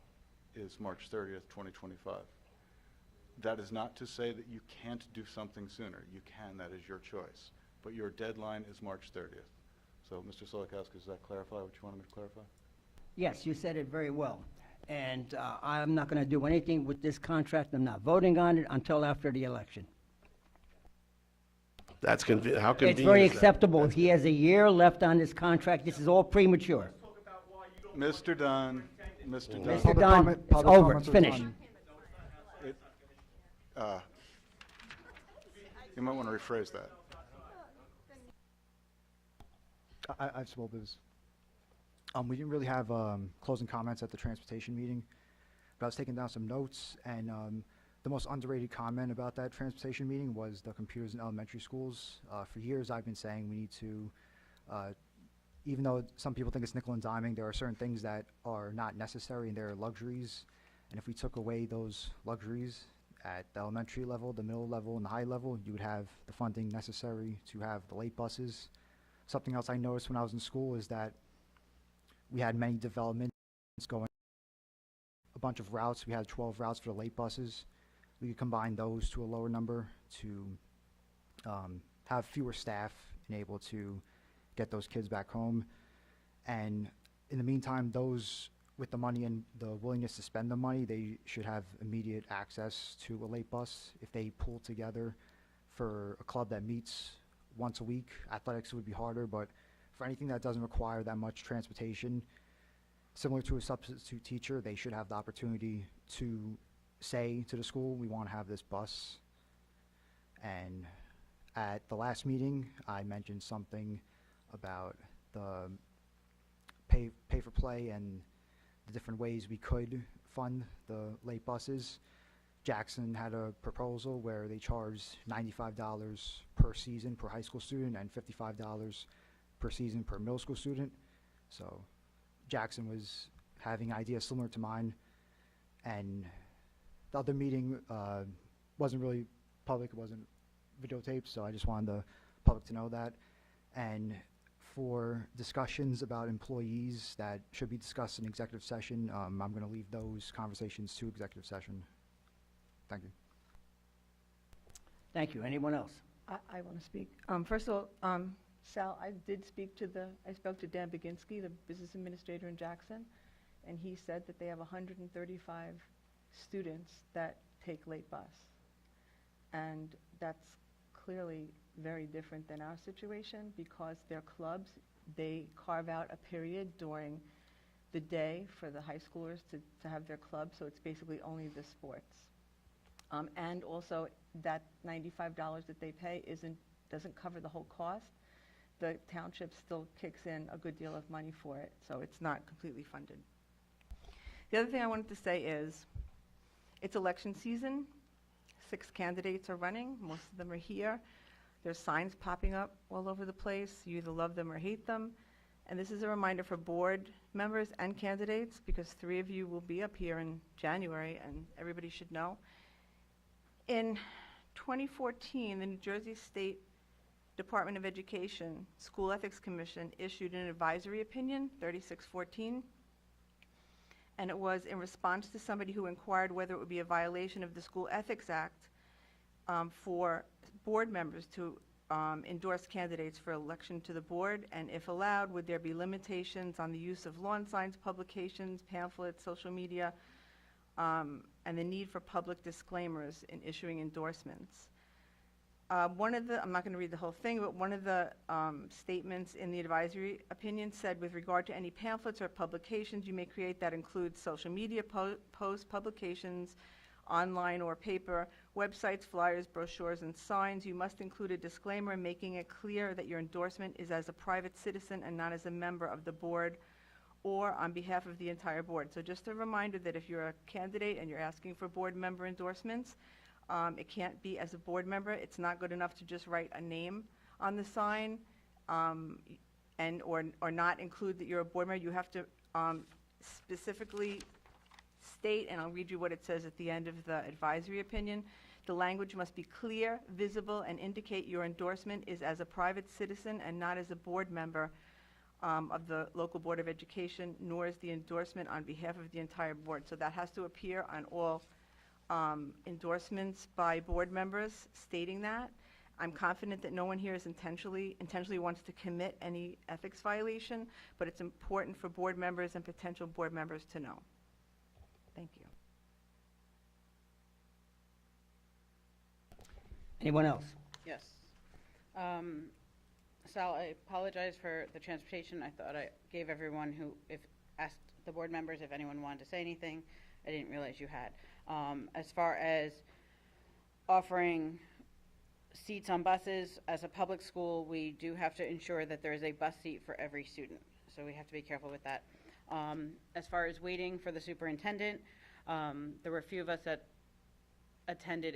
is March 30th, 2025. That is not to say that you can't do something sooner. You can, that is your choice. But your deadline is March 30th. So, Mr. Solikowski, does that clarify what you wanted me to clarify? Yes, you said it very well. And I'm not going to do anything with this contract. I'm not voting on it until after the election. That's how convenient It's very is that? acceptable. He has a year left on this contract. This is all premature. Mr. Dunn, Mr. Dunn. Mr. Dunn, it's over. It's finished. You might want to rephrase that. I've spoken this. We didn't really have closing comments at the transportation meeting, but I was taking down some notes, and the most underrated comment about that transportation meeting was the computers in elementary schools. For years I've been saying we need to, even though some people think it's nickel and diming, there are certain things that are not necessary and they're luxuries, And if we took away those luxuries at the elementary level, the middle level, and the high level, you would have the funding necessary to have the late buses. Something else I noticed when I was in school is that we had many developments going, a bunch of routes. We had 12 routes for the late buses. We could combine those to a lower number to have fewer staff and able to get those kids back home. And in the meantime, those with the money and the willingness to spend the money, they should have immediate access to a late bus. If they pull together for a club that meets once a week, athletics would be harder, but for anything that doesn't require that much transportation, similar to a substitute teacher, they should have the opportunity to say to the school, we want to have this bus. And at the last meeting, I mentioned something about the pay for play and the different ways we could fund the late buses. Jackson had a proposal where they charged $95 per season per high school student and $55 per season per middle school student. So Jackson was having ideas similar to mine, and the other meeting wasn't really public, it wasn't videotaped, so I just wanted the public to know that. And for discussions about employees that should be discussed in executive session, I'm going to leave those conversations to executive session. Thank you. Thank you. Anyone else? I want to speak. First of all, Sal, I spoke to Dan Baginski, the business administrator in Jackson, and he said that they have 135 students that take late bus. And that's clearly very different than our situation because their clubs, they carve out a period during the day for the high schoolers to have their club, so it's basically only the sports. And also that $95 that they pay doesn't cover the whole cost. The township still kicks in a good deal of money for it, so it's not completely funded. The other thing I wanted to say is, it's election season. 6 candidates are running. Most of them are here. There's signs popping up all over the place. You either love them or hate them. And this is a reminder for board members and candidates, because 3 of you will be up here in January, and everybody should know. In 2014, the New Jersey State Department of Education School Ethics Commission issued an advisory opinion, 3614, and it was in response to somebody who inquired whether it would be a violation of the School Ethics Act for board members to endorse candidates for election to the board, and if allowed, would there be limitations on the use of lawn signs, publications, pamphlets, social media, and the need for public disclaimers in issuing endorsements. I'm not going to read the whole thing, but one of the statements in the advisory opinion said, with regard to any pamphlets or publications you may create that include social media posts, publications, online or paper, websites, flyers, brochures, and signs, you must include a disclaimer making it clear that your endorsement is as a private citizen and not as a member of the board or on behalf of the entire board. So just a reminder that if you're a candidate and you're asking for board member endorsements, it can't be as a board member. It's not good enough to just write a name on the sign or not include that you're a board member. You have to specifically state, and I'll read you what it says at the end of the advisory opinion. The language must be clear, visible, and indicate your endorsement is as a private citizen and not as a board member of the local Board of Education, nor is the endorsement on behalf of the entire board. So that has to appear on all endorsements by board members stating that. I'm confident that no one here is intentionally wants to commit any ethics violation, but it's important for board members and potential board members to know. Thank you. Anyone else? Yes. Sal, I apologize for the transportation. I thought I gave everyone who asked the board members if anyone wanted to say anything. I didn't realize you had. As far as offering seats on buses, as a public school, we do have to ensure that there is a bus seat for every student. So we have to be careful with that. As far as waiting for the superintendent, there were a few of us that attended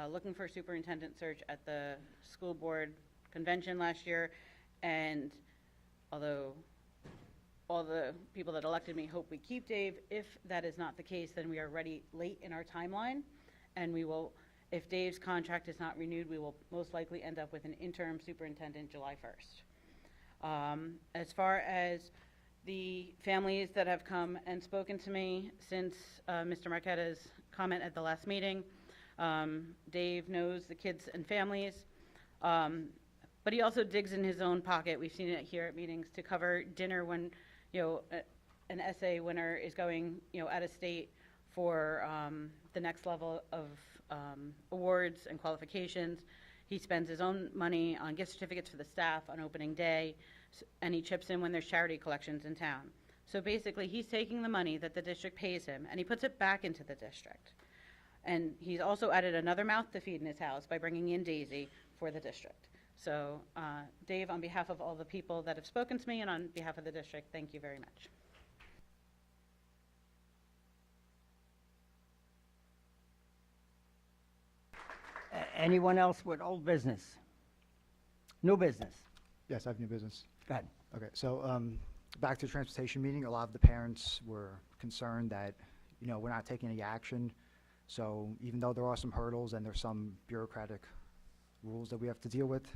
looking for a superintendent search at the school board convention last year, and although all the people that elected me hope we keep Dave. If that is not the case, then we are ready late in our timeline, and we will, if Dave's contract is not renewed, we will most likely end up with an interim superintendent July 1st. As far as the families that have come and spoken to me since Mr. Marquetta's comment at the last meeting, Dave knows the kids and families, but he also digs in his own pocket. We've seen it here at meetings to cover dinner when, an essay winner is going, out of state for the next level of awards and qualifications. He spends his own money on gift certificates for the staff on opening day, and he chips in when there's charity collections in town. So basically, he's taking the money that the district pays him, and he puts it back into the district. And he's also added another mouth to feed in his house by bringing in Daisy for the district. So, Dave, on behalf of all the people that have spoken to me and on behalf of the district, thank you very much. Anyone else with old business? New business? Yes, I have new business. Go ahead. Okay, so back to the transportation meeting, a lot of the parents were concerned that, we're not taking any action. So even though there are some hurdles and there's some bureaucratic rules that we have to deal with,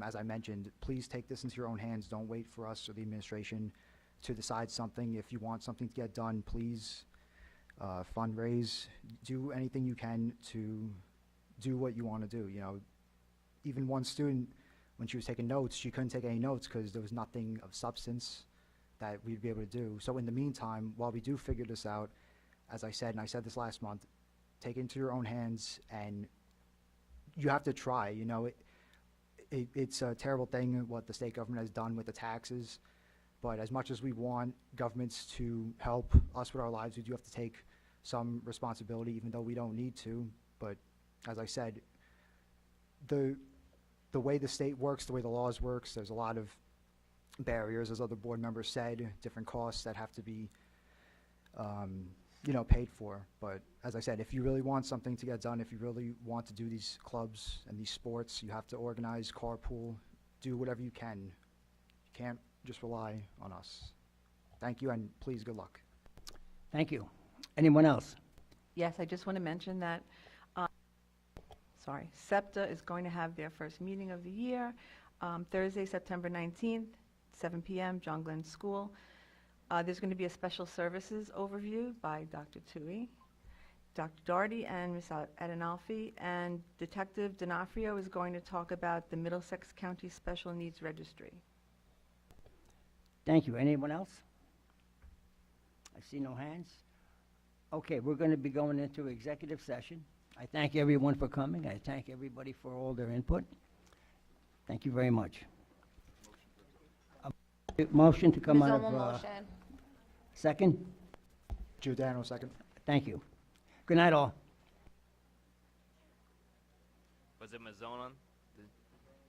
as I mentioned, please take this into your own hands. Don't wait for us or the administration to decide something. If you want something to get done, please fundraise, do anything you can to do what you want to do. Even one student, when she was taking notes, she couldn't take any notes because there was nothing of substance that we'd be able to do. So in the meantime, while we do figure this out, as I said, and I said this last month, take it into your own hands, and you have to try. It's a terrible thing what the state government has done with the taxes, but as much as we want governments to help us with our lives, we do have to take some responsibility, even though we don't need to. But as I said, the way the state works, the way the laws works, there's a lot of barriers, as other board members said, different costs that have to be paid for. But as I said, if you really want something to get done, if you really want to do these clubs and these sports, you have to organize, carpool, do whatever you can. You can't just rely on us. Thank you, and please, good luck. Thank you. Anyone else? Yes, I just want to mention that, SEPTA is going to have their first meeting of the year, Thursday, September 19th, 7 p.m., John Glenn School. There's going to be a special services overview by Dr. Tui, Dr. Doherty, and Ms. Adenalfi, and Detective D'Onofrio is going to talk about the Middlesex County Special Needs Registry. Thank you. Anyone else? I see no hands. Okay, we're going to be going into executive session. I thank everyone for coming. I thank everybody for all their input. Thank you very much. Motion to come out of... motion. Second? Giordano, second. Thank you. Good night, all. Was it Mazzola?